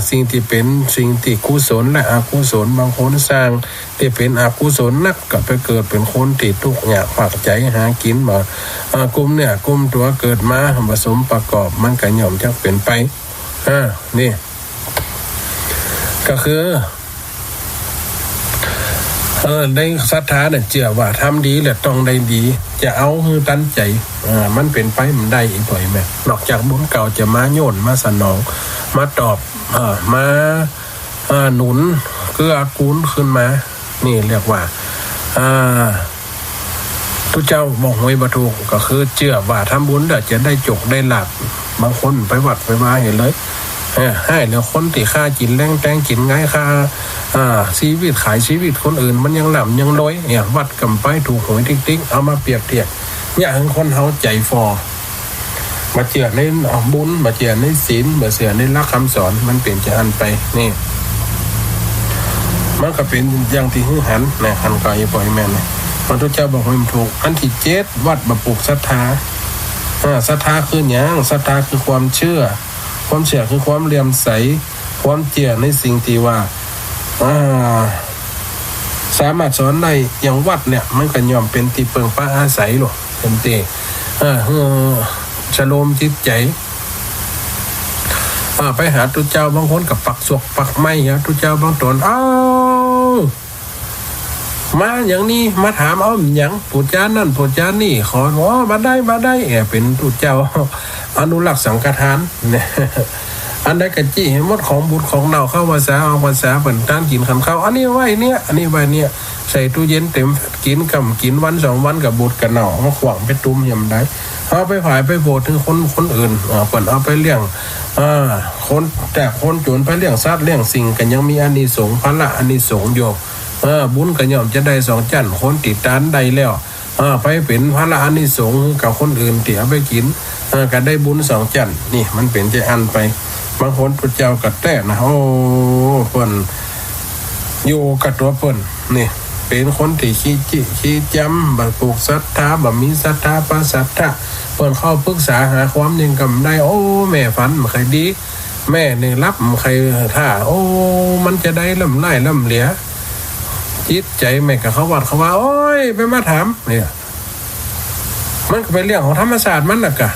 สิ่งที่เป็นสิ่งที่กุศลและอกุศลบางคนสร้างที่เป็นอกุศลนักก็ไปเกิดเป็นคนที่ทุกข์ยากฝากใจหากินมากลุ่มเนี่ยกลุ่มตัวเกิดมาผสมประกอบมันก็ย่อมจะเป็นไปนี่ก็คือได้ศรัทธาเนี่ยเชื่อว่าทำดีแหละต้องได้ดีจะเอาคือตั้งใจมันเป็นไปมันได้อีกบ่อยแม่นอกจากบุญเก่าจะมาโยนมาสนองมาตอบมาหนุนเกื้อกูลขึ้นมานี่เรียกว่าทุกเจ้าบอกหวยบ่ถูกก็คือเชื่อว่าทำบุญเดี๋ยวจะได้จกได้หลับบางคนไปวัดไปมาเห็นเลยให้แล้วคนที่ค่ากินแรงแตงกินง่ายค่าชีวิตขายชีวิตคนอื่นมันยังหล่ำยังรวยเนี่ยวัดกำไปถูกหวยติ๊กๆเอามาเปรียบเทียบอย่างคนเฮาใจฟอมาเจือในบุญมาเจือในศีลมาเจือในหลักคำสอนมันเปลี่ยนจะอันไปนี่มันก็เป็นอย่างที่หื้อหันในคันกายปล่อยแม่นพระพุทธเจ้าบอกให้มันถูกอันที่7วัดบ่ปลูกศรัทธาศรัทธาคือหยังศรัทธาคือความเชื่อความเชื่อคือความเลื่อมใสความเชื่อในสิ่งที่ว่าสามารถสอนได้อย่างวัดเนี่ยมันก็ย่อมเป็นที่เปิงป้าอาศัยหรอกเป็นเตชโลมจิตใจไปหาตุเจ้าบางคนกับปักศกปักไม้ตุเจ้าบางตนมาอย่างนี้มาถามอย่างปู่จานนั่นปู่จานนี่ขอมาได้เป็นตุเจ้าอนุรักษ์สังฆทานเนี่ยอันใดกะจี้เห็นหมดของบุญของเน่าเข้าภาษาเอาภาษาเปิ่นต้านกินคำเข้าอันนี้ไว้เนี่ยอันนี้ไว้เนี่ยใส่ตู้เย็นเต็มกินวัน2วันกับบุญกับเน่าเอาขวางไปตุ้มยำได้เอาไปผายไปโบดถึงคนอื่นเปิ่นเอาไปเลี้ยงคนแต่คนโจรไปเลี้ยงสัตว์เลี้ยงสิ่งกันยังมีอานิสงส์พละอานิสงส์อยู่บุญกันย่อมจะได้2จั่นคนติดตานได้แล้วไปเป็นพระอานิสงส์กับคนอื่นที่เอาไปกินก็ได้บุญ2จั่นนี่มันเป็นใจอันไปบางคนพระเจ้าก็แต่นะเพิ่นอยู่กับตัวเพิ่นนี่เป็นคนที่ขี้จำบ่ปลูกศรัทธาบ่มีศรัทธาปะศรัทธาเพิ่นเข้าปรึกษาหาความยังกำได้แม่ฝันมันใครดีแม่นี่รับใครท่ามันจะได้ล่ำไล่ล่ำเหลียจิตใจแม่กับเขาวัดเขาว่าไปมาถามเนี่ยมันก็เป็นเรื่องของธรรมศาสตร์มันน่ะกะ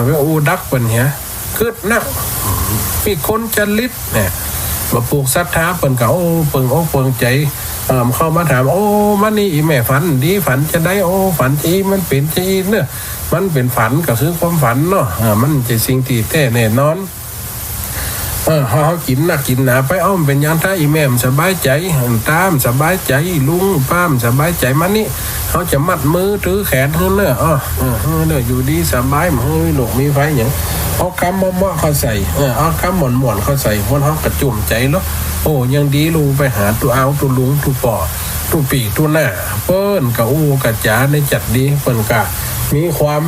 ไปดักเพิ่นเหี้ยคือนักมีคนจริตเนี่ยมาปลูกศรัทธาเพิ่นก็เปิงใจเข้ามาถามมันนี่อีแม่ฝันดีฝันจะได้ฝันที่มันเป็นที่เนี่ยมันเป็นฝันก็คือความฝันเนาะมันจะสิ่งที่แท้แน่นอนเขากินนักกินหนาไปเป็นยันถ้าอีแม่สบายใจตามสบายใจลุงป้ามสบายใจมันนี่เขาจะมัดมือถือแขนขึ้นเนี่ยเนี่ยอยู่ดีสบายมือหลกมีไฟอย่างเอาคำมั่วเขาใส่เอาคำหม่อนเขาใส่คนเขากระจุ่มใจแล้วยังดีลูไปหาตัวเอาตัวลุงตัวปอตัวปีกตัวหน้าเปิ้นกับกระจ๋าในจัดดีเปิ้นกะมีความ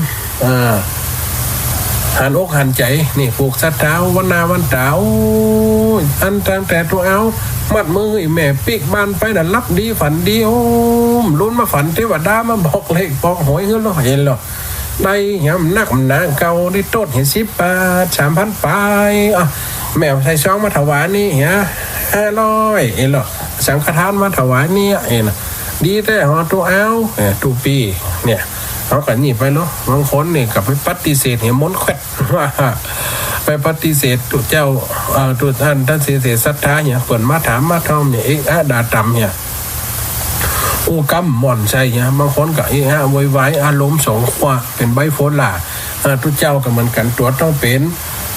หันอกหันใจนี่ปลูกศรัทธาวันนาวันตาอันตั้งแต่ตัวเอามัดมือแม่ปีกบานไปน่ะรับดีฝันดีลุ้นมาฝันเทวดามาบอกเลขบอกหวยเงินเราเห็นหรอได้ยำนักหนาเก่าได้โตดเห็น10 บาท 3,000 ไป แมวใส่ช่องมาถวายนี่ฮะ500เอ็นหรอสังฆทานมาถวายนี่เอ็นดีแต่ฮอตัวเอาตูปีเนี่ยเขากันนี่ไปเนาะบางคนเนี่ยกับไปปฏิเสธเห็นมนต์แควดว่าไปปฏิเสธตัวเจ้าตัวท่านเสียศรัทธาเนี่ยเปิดมาถามมาทอมเนี่ยเอ็กดาตำเนี่ยอูกำหม่อนใช่เนี่ยบางคนกับไวอารมณ์สองขั้วเป็นใบโฟล่าตัวเจ้าก็เหมือนกันตัวต้องเป็น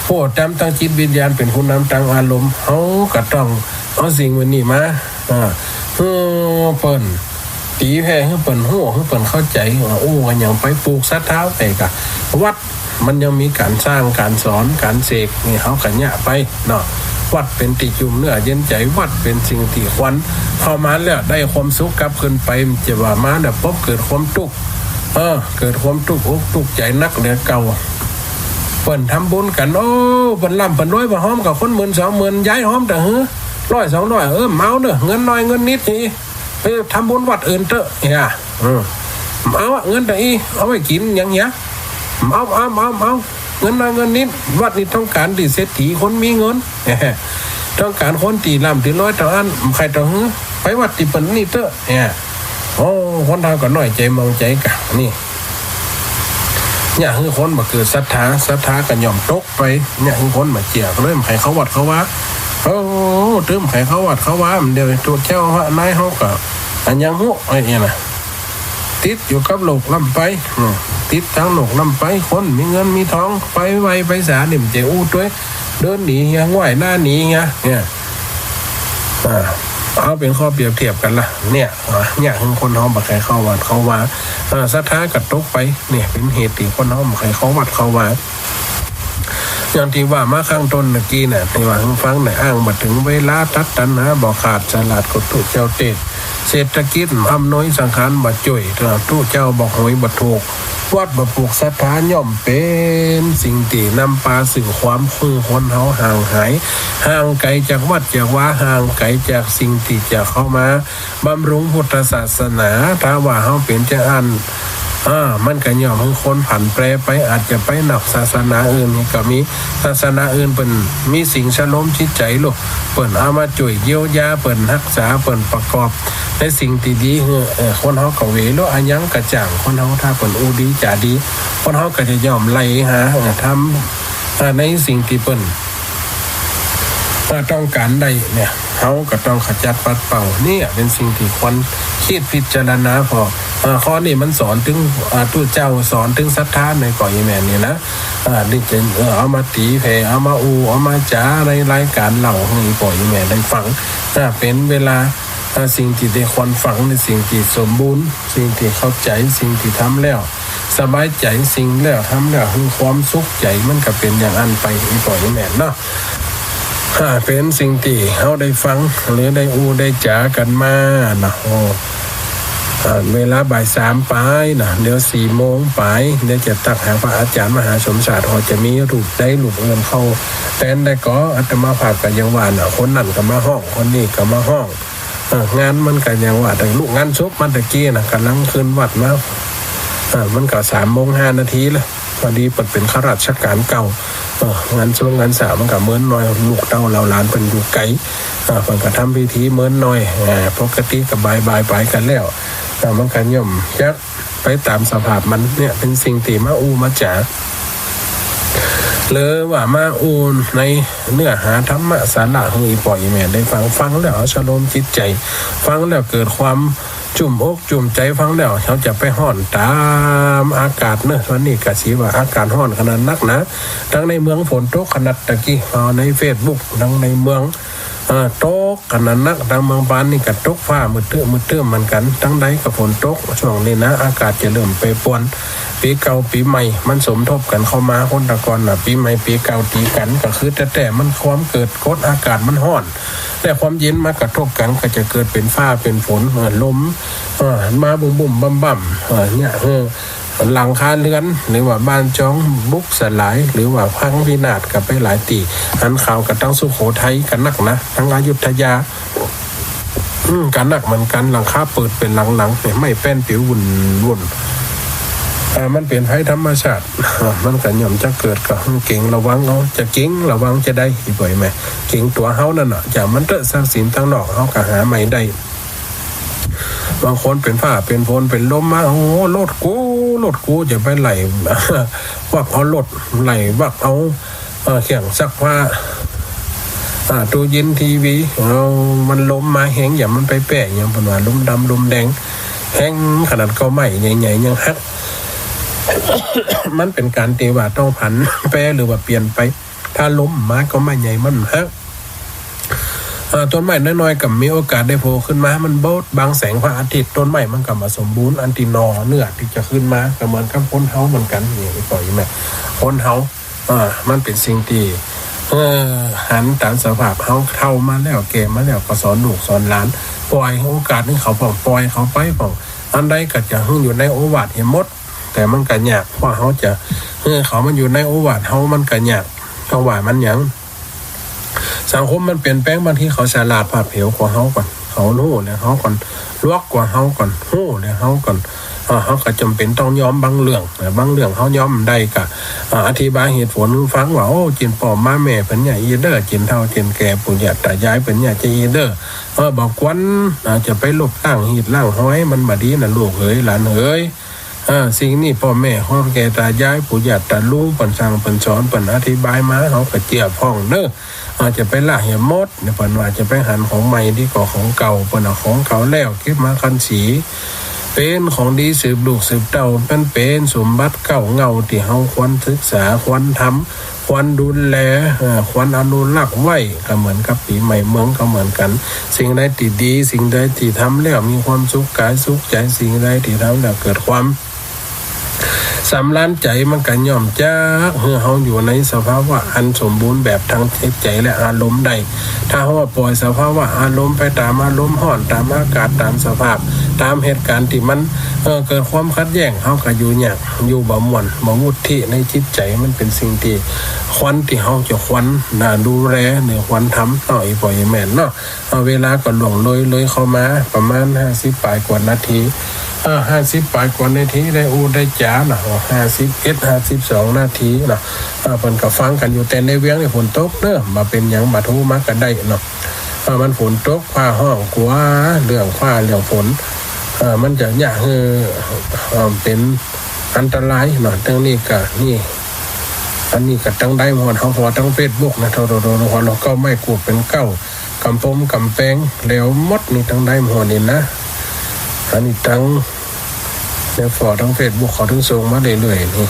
ผู้จำตั้งจิตวิญญาณเป็นผู้นำตั้งอารมณ์เขาก็ต้องเอาสิ่งวันนี้มาเปิ่นตีแพ้ให้เปิ่นหัวให้เปิ่นเข้าใจว่ากันอย่างไปปลูกศรัทธาแต่กะวัดมันยังมีการสร้างการสอนการเสกนี่เขากันเนี่ยไปเนาะวัดเป็นติจุ่มเนื้อเย็นใจวัดเป็นสิ่งที่ควันพอมาแล้วได้ความสุขกลับขึ้นไปจะว่ามาเนี่ยปุ๊บเกิดความทุกข์เกิดความทุกข์อกทุกข์ใจนักเหลือเก่าเปิ่นทำบุญกันเปิ่นล่ำเปิ่นร้อยมาห้อมกับคน10,000 20,000ย้ายห้อมแต่100-200เมาเนอะเงินน้อยเงินนิดนี่ไปทำบุญวัดอื่นเถอะเนี่ยเอาเงินแต่เอาไว้กินอย่างเงี้ยเอาเงินน้อยเงินนิดวัดนี่ต้องการที่เศรษฐีคนมีเงินต้องการคนตีล่ำตีร้อยต่ออันใครต่อไปวัดที่เปิ่นนี่เถอะเนี่ยคนทำก็น้อยใจมองใจกันนี่เนี่ยคือคนมาเกิดศรัทธากันย่อมตกไปเนี่ยคือคนมาเจียกเลยใครเขาวัดเขาว่าตื้มใครเขาวัดเขาว่ามันเดียวตัวเจ้าว่านายเขาก็อันยังหัวไอ้เนี่ยนะติดอยู่กับโลกล่ำไปติดทั้งโลกล่ำไปคนมีเงินมีทองไปไวไปสาเดี่ยมเจ้าด้วยเดินหนียังไหวหน้าหนีไงเนี่ยเอาเป็นข้อเปรียบเทียบกันละเนี่ยคือคนเขาบักใครเข้าวัดเขาว่าศรัทธากัดตกไปเนี่ยเป็นเหตุที่คนเขาบักใครเขาวัดเขาว่าอย่างที่ว่ามาข้างต้นเมื่อกี้เนี่ยที่ว่าฟังเนี่ยอ้างมาถึงเวลาตัดตันนะบ่ขาดฉลาดกดตู้เจ้าเตดเศรษฐกิจอำนวยสังขารบ่จ่อยตู้เจ้าบอกหวยบ่ถูกวัดบ่ปลูกศรัทธาย่อมเป็นสิ่งที่นำพาสู่ความคือคนเฮาห่างหายห่างไกลจากวัดจากว่าห่างไกลจากสิ่งที่จะเข้ามาบำรุงพุทธศาสนาถ้าว่าเฮาเป็นเจ้าอันมันก็ย่อมให้คนผันแปรไปอาจจะไปนับศาสนาอื่นก็มีศาสนาอื่นเปิ่นมีสิ่งชโลมจิตใจลูกเปิ่นเอามาช่วยเยียวยาเปิ่นรักษาเปิ่นประกอบในสิ่งที่ดีคนเฮาก็เวโลอันยังกระจ่างคนเฮาถ้าเปิ่นดีจ่าดีคนเฮาก็จะย่อมไล่หาทำในสิ่งที่เปิ่นต้องการได้เนี่ยเขาก็ต้องขจัดปัดเป่านี่เป็นสิ่งที่ควรคิดพิจารณาพอข้อนี้มันสอนถึงตู้เจ้าสอนถึงศรัทธาในก่อยแม่นี่นะนี่จะเอามาตีแผ่เอามาเอามาจ๋าในรายการเล่าให้ก่อยแม่ได้ฟังเป็นเวลาสิ่งที่ได้ควรฟังในสิ่งที่สมบูรณ์สิ่งที่เข้าใจสิ่งที่ทำแล้วสบายใจสิ่งแล้วทำแล้วคือความสุขใจมันก็เป็นอย่างอันไปก่อยแม่เนาะเป็นสิ่งที่เขาได้ฟังหรือได้จ๋ากันมานะเวลาบ่าย 3ไปนะเดี๋ยว4 โมงไปเดี๋ยวจะตักหาพระอาจารย์มหาสมศาสตร์จะมีรูปได้รูปเงินเข้าแทนได้ก็อาตมาผัดกันยังว่าคนนั่นก็มาห้องคนนี้ก็มาห้องงานมันกันยังว่าแต่ลูกงานซุปมันตะกี้นะกำลังขึ้นวัดมามันก็3:05 นาทีแล้วพอดีเปิดเป็นข้าราชการเก่างานช่วงงานสาวมันก็เมินน้อยลูกเต้าเราหลานเป็นอยู่ไกลเพิ่นก็ทำพิธีเมินน้อยปกติก็บายไปกันแล้วมันก็ย่อมยักไปตามสภาพมันเนี่ยเป็นสิ่งที่มามาจากหรือว่ามาในเนื้อหาธรรมะสาระของอีปล่อยแม่ได้ฟังแล้วชโลมจิตใจฟังแล้วเกิดความจุ่มอกจุ่มใจฟังแล้วเขาจะไปห่อนตามอากาศเนอะวันนี้ก็สิว่าอากาศห่อนขนาดนักนะทั้งในเมืองฝนตกขนาดตะกี้ใน Facebook ทั้งในเมืองตกขนาดนักทางเมืองปานนี่ก็ตกฟ้ามืดตื้อเหมือนกันทั้งใดก็ฝนตกช่วงนี้นะอากาศจะเริ่มไปปวนปีเก่าปีใหม่มันสมทบกันเข้ามาคนตะกอนปีใหม่ปีเก่าตีกันก็คือแต่มันความเกิดกดอากาศมันร้อนแต่ความเย็นมากระทบกันก็จะเกิดเป็นฟ้าเป็นฝนลมมาบุ่มบั่มเนี่ยหลังคาเรือนหรือว่าบ้านจ้องบุกสลายหรือว่าพังพินาศกับไปหลายตีหันข่าวกับตั้งสุโขทัยกันนักนะทั้งอยุธยากันนักเหมือนกันหลังคาเปิดเป็นหลังๆไม่แป้นผิววุ่น มันเป็นภัยธรรมชาติมันก็ย่อมจะเกิดก็เก่งระวังเอาจะเก่งระวังจะได้อีบ่อยแม่เก่งตัวเฮานั่นน่ะจากมันเตอะทรัพย์สินทั้งนอกเฮาก็หาใหม่ได้บางคนเป็นฝ้าเป็นฝนเป็นลมมาโอ้รถกูจะไปไหลวักเอารถไหลวักเอาเขียงซักผ้าตู้เย็นทีวีมันล้มมาแห้งอย่ามันไปแปะอย่างเป็นว่าล้มดำล้มแดงแห้งขนาดก็ไหม้ใหญ่ๆยังฮัก มันเป็นการเตว่าต้องผันแปรหรือว่าเปลี่ยนไปถ้าล้มมาก็ไม่ใหญ่มันฮักต้นไม้น้อยๆกับมีโอกาสได้โผล่ขึ้นมามันโบดบางแสงพระอาทิตย์ต้นไม้มันกลับมาสมบูรณ์อันที่นอเนื้อที่จะขึ้นมาก็เหมือนกับพ้นเฮาเหมือนกันนี่ปล่อยแม่พ้นเฮามันเป็นสิ่งที่หันตามสภาพเฮาเท่ามาแล้วแก่มาแล้วก็สอนลูกสอนหลานปล่อยโอกาสให้เขาปล่อยเขาไปของอันใดก็จะอยู่ในโอวาทเห็นหมดแต่มันก็ยากเพราะเขาจะเขามันอยู่ในโอวาทเฮามันก็ยากเพราะว่ามันหยังสังคมมันเปลี่ยนแปลงบางทีเขาฉลาดผ่าเผวกว่าเฮาก่อนเขาโง่แล้วเฮาก่อนลวกกว่าเฮาก่อนโง่แล้วเฮาก่อนเขาก็จำเป็นต้องยอมบางเรื่องเขายอมได้ก็อธิบายเหตุผลฟังว่าโอ้จินป่อมาแม่เป็นใหญ่อีเด้อจินเท่าจินแก่ปู่ย่าตายายเป็นใหญ่จะอีเด้อบอกควันจะไปลบล้างหีดล้างห้อยมันบดีน่ะลูกเอ๋ยหลานเอ๋ยสิ่งนี้พ่อแม่เขาแก่ตายายปู่ย่าตาลุงเปิ้นสั่งเปิ้นสอนเปิ้นอธิบายมาเขาก็เจียบพ้องเด้ออาจจะไปละเหี่ยมดเนี่ยเปิ้นว่าจะไปหันของใหม่ดีกว่าของเก่าเปิ้นเอาของเก่าแล้วเก็บมาคันสีเป็นของดีสืบลูกสืบเต้าเป็นสมบัติเก่าเงาที่เฮาควรศึกษาควรทำควรดูแลควรอนุรักษ์ไว้ก็เหมือนกับปีใหม่เมืองก็เหมือนกันสิ่งใดที่ดีสิ่งใดที่ทำแล้วมีความสุขกายสุขใจสิ่งใดที่ทำแล้วเกิดความสำล้านใจมันก็ย่อมจากเฮาอยู่ในสภาวะอันสมบูรณ์แบบทั้งจิตใจและอารมณ์ใดถ้าเฮาปล่อยสภาวะอารมณ์ไปตามอารมณ์ร้อนตามอากาศตามสภาพตามเหตุการณ์ที่มันเกิดความขัดแย้งเฮาก็อยู่ยากอยู่บ่ม่วนบ่วุฒิในจิตใจมันเป็นสิ่งที่ควรที่เฮาจะควรดูแลเนี่ยควรทำเนาะอีปล่อยแม่นเนาะเวลาก็ล่วงเลยเข้ามาประมาณ50ปลายกว่านาที50ปลายกว่านาทีได้ได้จ๋าเนาะ52นาทีเนาะเพิ่นก็ฟังกันอยู่แต่ในเวียงนี่ฝนตกเด้อมาเป็นหยังมาโทรมาก็ได้เนาะมันฝนตกฟ้าห้องกว่าเรื่องฟ้าเรื่องฝนมันจะยากเป็นอันตรายเนาะทั้งนี้ก็นี่อันนี้ก็ตั้งได้หมดเฮาพอทั้ง Facebook นะเราก็ไม่กลัวเป็นเก้ากำปมกำแปงแล้วหมดนี่ตั้งได้หมดนี่นะอันนี้ตั้งในฟอทั้ง Facebook เขาถึงส่งมาเรื่อยๆนี่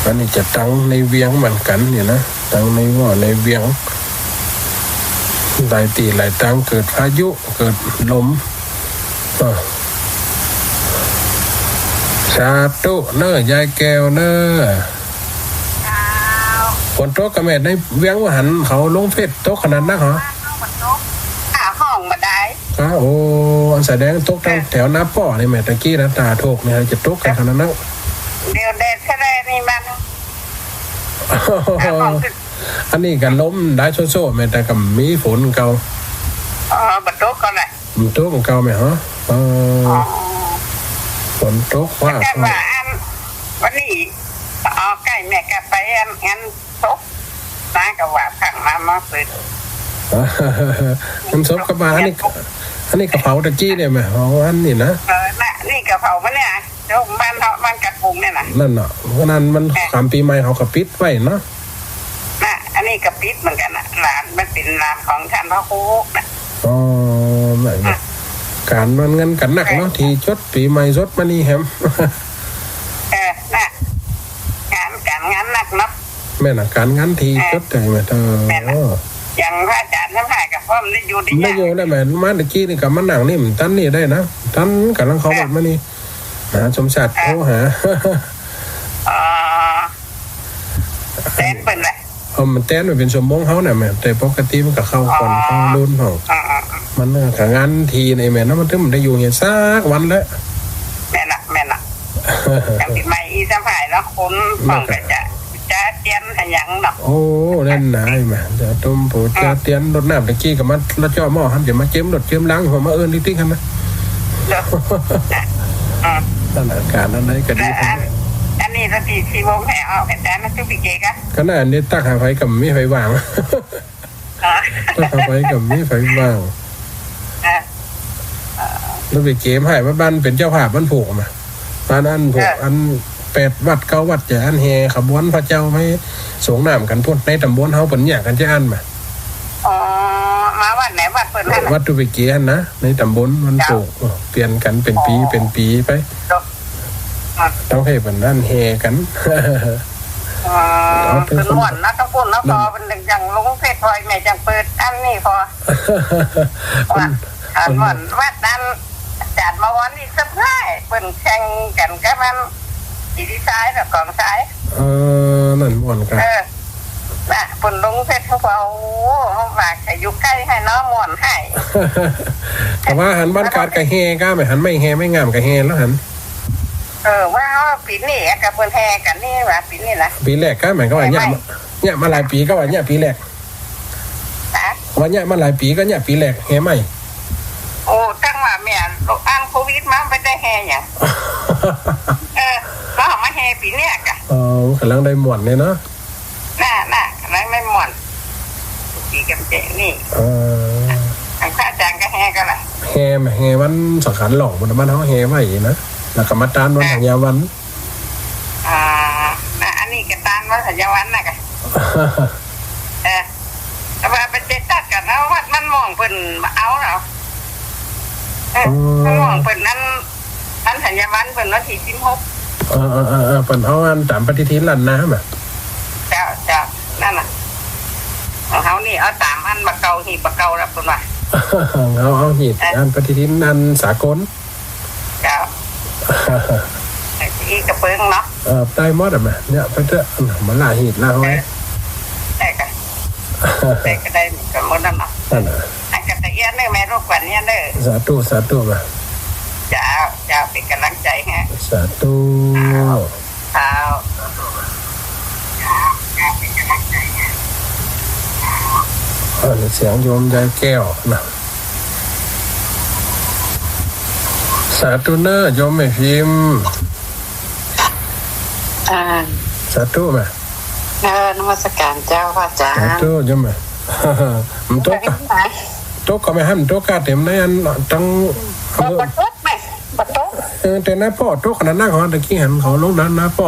อันนี้จะตั้งในเวียงเหมือนกันเนี่ยนะตั้งในว่าในเวียงหลายตีหลายตั้งเกิดพายุเกิดลมสาธุเน้อยายแก้วเน้อฝนตกกระแม่ในเวียงว่าหันเขาลงเฟซตกขนาดนั้นเหรอห้องมาได้โอ้แสดงตกแถวน้าป่อนี่แม่ตะกี้นะตาโถกเนี่ยจะตกกันขนาดนั้นเดี๋ยวเด็ดแสดงนี่มันอันนี้กันล้มได้โซ่ๆแม่แต่กับมีฝนเก่าบัดตกก็แหละมันตกเก่าไหมฮะฝนตกว่าวันนี้ใกล้แม่ก็ไปงั้นตกน้าก็ว่าขังมาเปิดมันซบกระบาอันนี้กระเพราตะกี้เนี่ยแม่อันนี้นะนี่กระเพรามันเนี่ยเจ้าบ้านเขาบ้านกระปุงเนี่ยนะนั่นเนาะเพราะนั้นมันคำปีใหม่เขากระปิดไว้เนาะอันนี้กระปิดเหมือนกันนะร้านมันเป็นร้านของท่านพระครูนะแบบการมันเงินกันหนักเนาะทีชดปีใหม่ชดมานี่แฮมน่ะงานหนักเนาะแม่น่ะการงานทีชดใจแม่อย่างพระอาจารย์ท่านให้กับพ่อมได้อยู่ได้แม่มาตะกี้นี่กับมันหนังนี่มันตั้นนี่ได้นะตั้นกับลังเขาแบบมานี่สมศักดิ์โทรหาเต้นเป็นไรมันเต้นมันเป็นสมมงเขาเนี่ยแม่แต่ปกติมันก็เข้าก่อนเข้ารุ่นของมันกับงานทีในแม่นะมันถึงมันได้อยู่เห็นซักวันแล้วแม่น่ะอย่างที่ไม่อีสะพายแล้วคนฟังก็จะเตียนอย่างเนาะโอ้เล่นนายแม่จะต้มปูจะเตียนรถน้ำตะกี้กับมันแล้วเจ้าหม้อทำจะมาเจิมรถเจิมล้างหัวมาเอิญติ๊กๆกันนะ เด้อสถานการณ์นั้นก็ดีอันนี้เราที่วงแห่ออกแต่นั้นทุกปีเกะขนาดนี้ตักหาไฟกับมีไฟว่างตักหาไฟกับมีไฟว่างแล้วไปเกมให้ว่าบ้านเป็นเจ้าภาพบ้านผูกมาบ้านอันผูกอัน8 วัด 9 วัดจะอันแห่ขบวนพระเจ้าไม่สงน้ำกันพุ่นในตำบลเฮาเปิ้นอยากกันจะอันมามาวัดไหนวัดเปิ้นนั่นวัดตุไปเกียนนะในตำบลมันผูกเปลี่ยนกันเป็นปีไปต้องให้เปิ้นนั่นแห่กันเป็นม่วนนะต้องพูดแล้วพอเป็นอย่างลงเพชรพลอยแม่จังเปิดอันนี้พออันม่วนวัดนั้นจัดมาวันนี้สักง่ายเปิ้นแข่งกันก็มันดีซ้ายกับกองซ้ายนั่นม่วนกันน่ะเปิ้นลงเพชรเขาเอาฝากให้อยู่ใกล้ให้น้องม่วนให้แต่ว่าหันบ้านกาดกะแห่ก้าไม่หันไม่แห่ไม่งามกะแห่แล้วหันว่าปีนี้กับเปิ้นแห่กันนี่ว่าปีนี้นะปีแรกก็หมายก็ว่าเนี่ยมาหลายปีก็ว่าเนี่ยปีแรกว่าเนี่ยมาหลายปีก็เนี่ยปีแรกแห่ใหม่โอ้ตั้งว่าแม่อันโควิดมาไม่ได้แห่หยังก็มาแห่ปีนี้กะกำลังได้ม่วนเนี่ยเนาะน่ะกำลังได้ม่วนปีกำเจนี่ทางพระอาจารย์ก็แห่กันล่ะแห่วันสังขารหลอกบนบ้านเฮาแห่ไว้นะแล้วก็มาตานวันสัญญาวันอันนี้ก็ตานวันสัญญาวันน่ะกะแต่ว่าเป็นเด็ดตัดกันนะวัดมันมองเพิ่นเอาเนาะมองเพิ่นนั้นสัญญาวันเพิ่นวันที่16เพิ่นเอาอันตามปฏิทินลั่นน้ำอ่ะจ้านั่นน่ะเฮานี่เอาตามอันบักเก่าหีบบักเก่าแล้วเพิ่นว่าเอาหีบอันปฏิทินอันสากลจ้าอีกระเปิงเนาะใต้มอดอ่ะแม่เนี่ยไปเถอะมันหลายหีบแล้วไว้ได้ก็ได้ก็หมดนั่นเนาะนั่นน่ะอันกะตะเอียนเด้อแม่รูปกว่านี้เด้อสาธุมาจ้าเป็นกำลังใจให้สาธุเป็นกำลังใจให้เสียงโยมยายแก้วนะสาธุเนอโยมไม่พิมพ์สาธุมานมัสการเจ้าพระอาจารย์สาธุโยมมันโต๊ะก็ไม่ให้มันโต๊ะกาเต็มในอันตั้งบัดโต๊ะไหมบัดโต๊ะแต่หน้าพ่อโต๊ะขนาดนั้นเขาตะกี้หันเขาลงนั้นหน้าพ่อ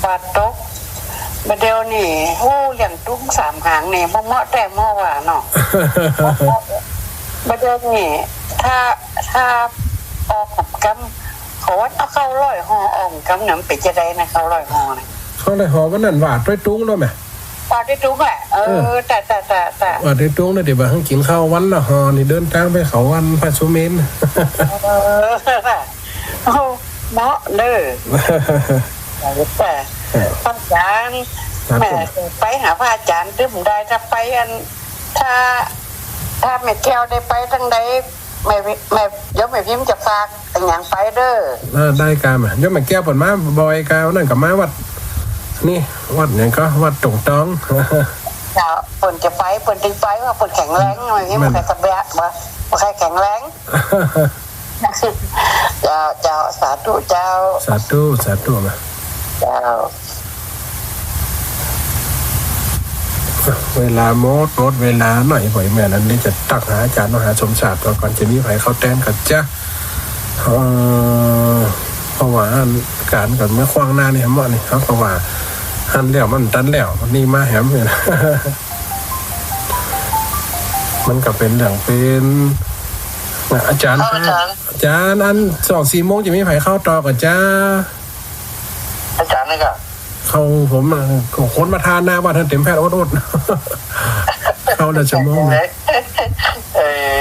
บัดโต๊ะบัดเดียวนี่อย่างตุ้ง3 หางนี่เหมาะแต่เหมาะว่าเนาะบัดเดียวนี่ถ้าออกกับกำเขาว่าเอาเข้าร้อยห่อออกกำน้ำเป็ดจะได้นะเข้าร้อยห่อนะเข้าร้อยห่อวันนั้นหวาดด้วยตุ้งด้วยไหมหวาดด้วยตุ้งแหละแต่หวาดด้วยตุ้งนะเดี๋ยวกินข้าววันละห่อนี่เดินทางไปเขาวันพระสุเมนเหมาะเด้อแต่พระอาจารย์แม่ไปหาพระอาจารย์ดื่มได้ถ้าไปอันถ้าแม่แก้วได้ไปทั้งใดแม่ยกแม่พิมพ์จะฝากอย่างไปเด้อได้การยกแม่แก้วเปิดมาบอยกาวนั่นกับมาวัดนี่วัดอย่างก็วัดตรงต้องเปิดจะไปเปิดตีไปว่าเปิดแข็งแรงหน่อยนี่มันใครสบายวะมันใครแข็งแรงเจ้าสาธุเจ้าสาธุมาเจ้าเวลาหมดเวลาหน่อยหอยแม่นั้นนี่จะตักหาอาจารย์มหาสมศาสตร์ก่อนจะมีไผเขาแต้มกันจ้ะเพราะว่าการก่อนเมื่อคว้างหน้านี่เหมาะนี่เขาเพราะว่าหันแล้วมันตันแล้วนี่มาแหมเนี่ยมันก็เป็นอย่างเป็นอาจารย์อัน2-4 โมงจะมีไผเข้าต่อกันจ้าอาจารย์นี่ก็เขาผมคนมาทานหน้าว่าท่านเต็มแพทย์อดเขาเดี๋ยวจะมอง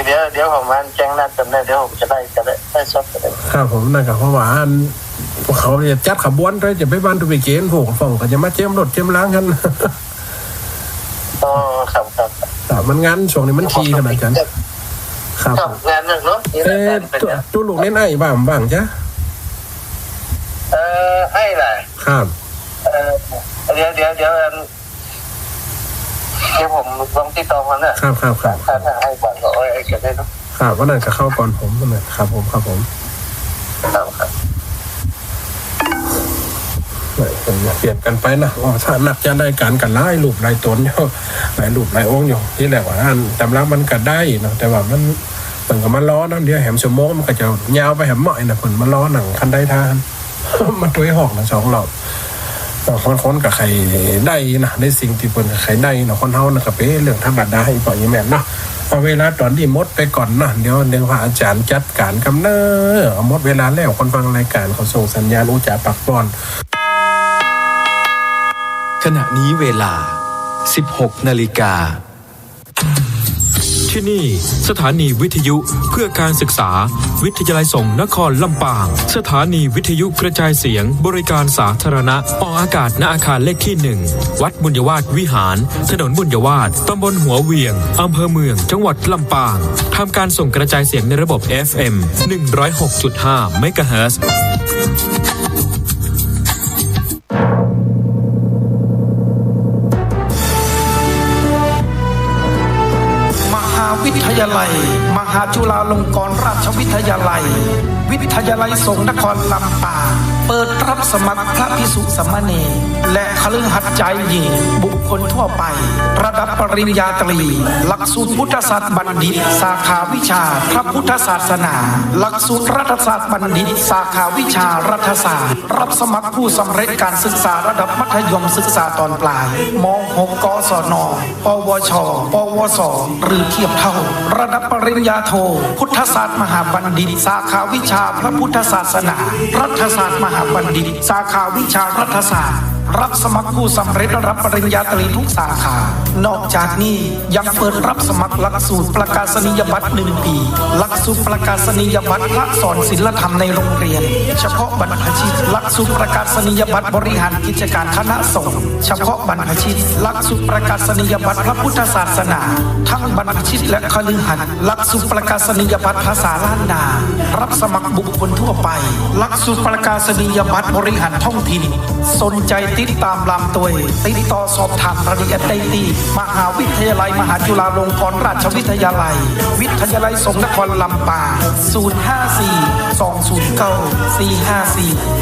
เดี๋ยวผมมันแจ้งนัดจำได้เดี๋ยวผมจะได้ชดกันครับผมนั่นกับเพราะว่าเขาจะจัดขบวนด้วยจะไปบ้านตุบิเกนผูกฝ่องก็จะมาเจียมรถเจียมล้างกันครับมันงานช่วงนี้มันทีขนาดนั้นครับงานหนึ่งเนาะตู้ลูกเล่นไอ้บ้างจ้ะไอ้ไรครับเดี๋ยว เดี๋ยวผมลองติดต่อกันนะครับถ้าให้ก่อนก็ไอ้เกิดได้เนาะครับวันนั้นก็เข้าก่อนผมวันนั้นครับผมครับเปลี่ยนกันไปนะถ้านักจะได้การกันไล่รูปไล่ตนอยู่หลายรูปหลายองค์อยู่ที่แหละว่าจำแล้วมันก็ได้เนาะแต่ว่ามันเปิ่นก็มาล้อนั่นเดียวแหมชั่วโมงมันก็จะยาวไปแหมเหมาะนะเปิ่นมาล้อหนังคันได้ทานมันตัวหอกนะ2รอบคนกับใครได้นะในสิ่งที่เปิ่นกับใครได้เนาะคนเฮานะก็เป็นเรื่องธรรมดาให้ปล่อยแม่นเนาะเอาเวลาตอนนี้มดไปก่อนนะเดี๋ยวพระอาจารย์จัดการกำเนิดหมดเวลาแล้วคนฟังรายการเขาส่งสัญญาณอุจจาปักบอนขณะนี้เวลา 16 นาฬิกาที่นี่สถานีวิทยุเพื่อการศึกษาวิทยาลัยสงฆ์นครลำปางสถานีวิทยุกระจายเสียงบริการสาธารณะออกอากาศณอาคารเลขที่1วัดบุญยวาสวิหารถนนบุญยวาสตำบลหัวเวียงอำเภอเมืองจังหวัดลำปางทำการส่งกระจายเสียงในระบบ FM 106.5 เมกะเฮิรตซ์วิทยาลัยมหาจุฬาลงกรณราชวิทยาลัยวิทยาลัยสงฆ์นครลำปางเปิดรับสมัครพระภิกษุสามเณรและคฤหัสถ์ใจหญิงบุคคลทั่วไประดับปริญญาตรีหลักสูตรพุทธศาสตร์บัณฑิตสาขาวิชาพระพุทธศาสนาหลักสูตรรัฐศาสตร์บัณฑิตสาขาวิชารัฐศาสตร์รับสมัครผู้สำเร็จการศึกษาระดับมัธยมศึกษาตอนปลายม.6 กศน.ปวช.ปวส.หรือเทียบเท่าระดับปริญญาโทพุทธศาสตร์มหาบัณฑิตสาขาวิชาพระพุทธศาสนารัฐศาสตร์มหาบัณฑิตสาขาวิชารัฐศาสตร์รับสมัครผู้สำเร็จรับปริญญาตรีทุกสาขานอกจากนี้ยังเปิดรับสมัครหลักสูตรประกาศนียบัตร1 ปีหลักสูตรประกาศนียบัตรพระสอนศีลธรรมในโรงเรียนเฉพาะบรรพชิตหลักสูตรประกาศนียบัตรบริหารกิจการคณะสงฆ์เฉพาะบรรพชิตหลักสูตรประกาศนียบัตรพระพุทธศาสนาทั้งบรรพชิตและคฤหัสถ์หลักสูตรประกาศนียบัตรภาษาล้านนารับสมัครบุคคลทั่วไปหลักสูตรประกาศนียบัตรบริหารท้องถิ่นสนใจติดตามลำตัวติดต่อสอบถามรายละเอียดได้ที่มหาวิทยาลัยมหาจุฬาลงกรณราชวิทยาลัยวิทยาลัยสงฆ์นครลำปาง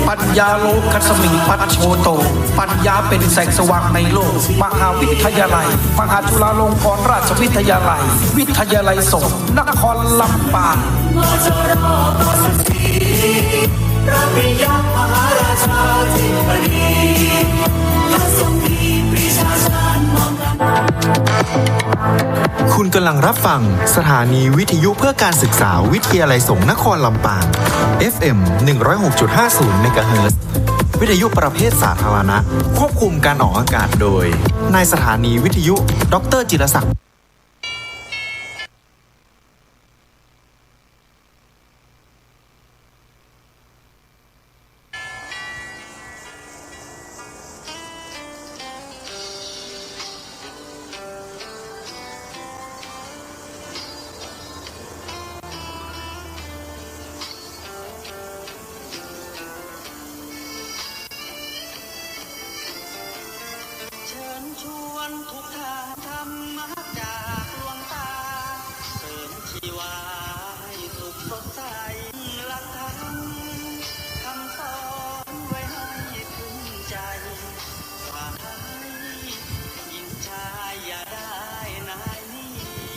054-209-454ปัญญาโลกสมิงปัจโชโตปัญญาเป็นแสงสว่างในโลกมหาวิทยาลัยมหาจุฬาลงกรณราชวิทยาลัยวิทยาลัยสงฆ์นครลำปางพระปิยมหาราชาธิบดีพระทรงมีปรีชาชาญมองคุณกำลังรับฟังสถานีวิทยุเพื่อการศึกษาวิทยาลัยสงฆ์นครลำปาง FM 106.50 เมกะเฮิรตซ์วิทยุประเภทสาธารณะควบคุมการออกอากาศโดยนายสถานีวิทยุดร.จิรศักดิ์ชวนทุกทางธรรมะจากดวงตาเสริมชีวาให้สุขสดใส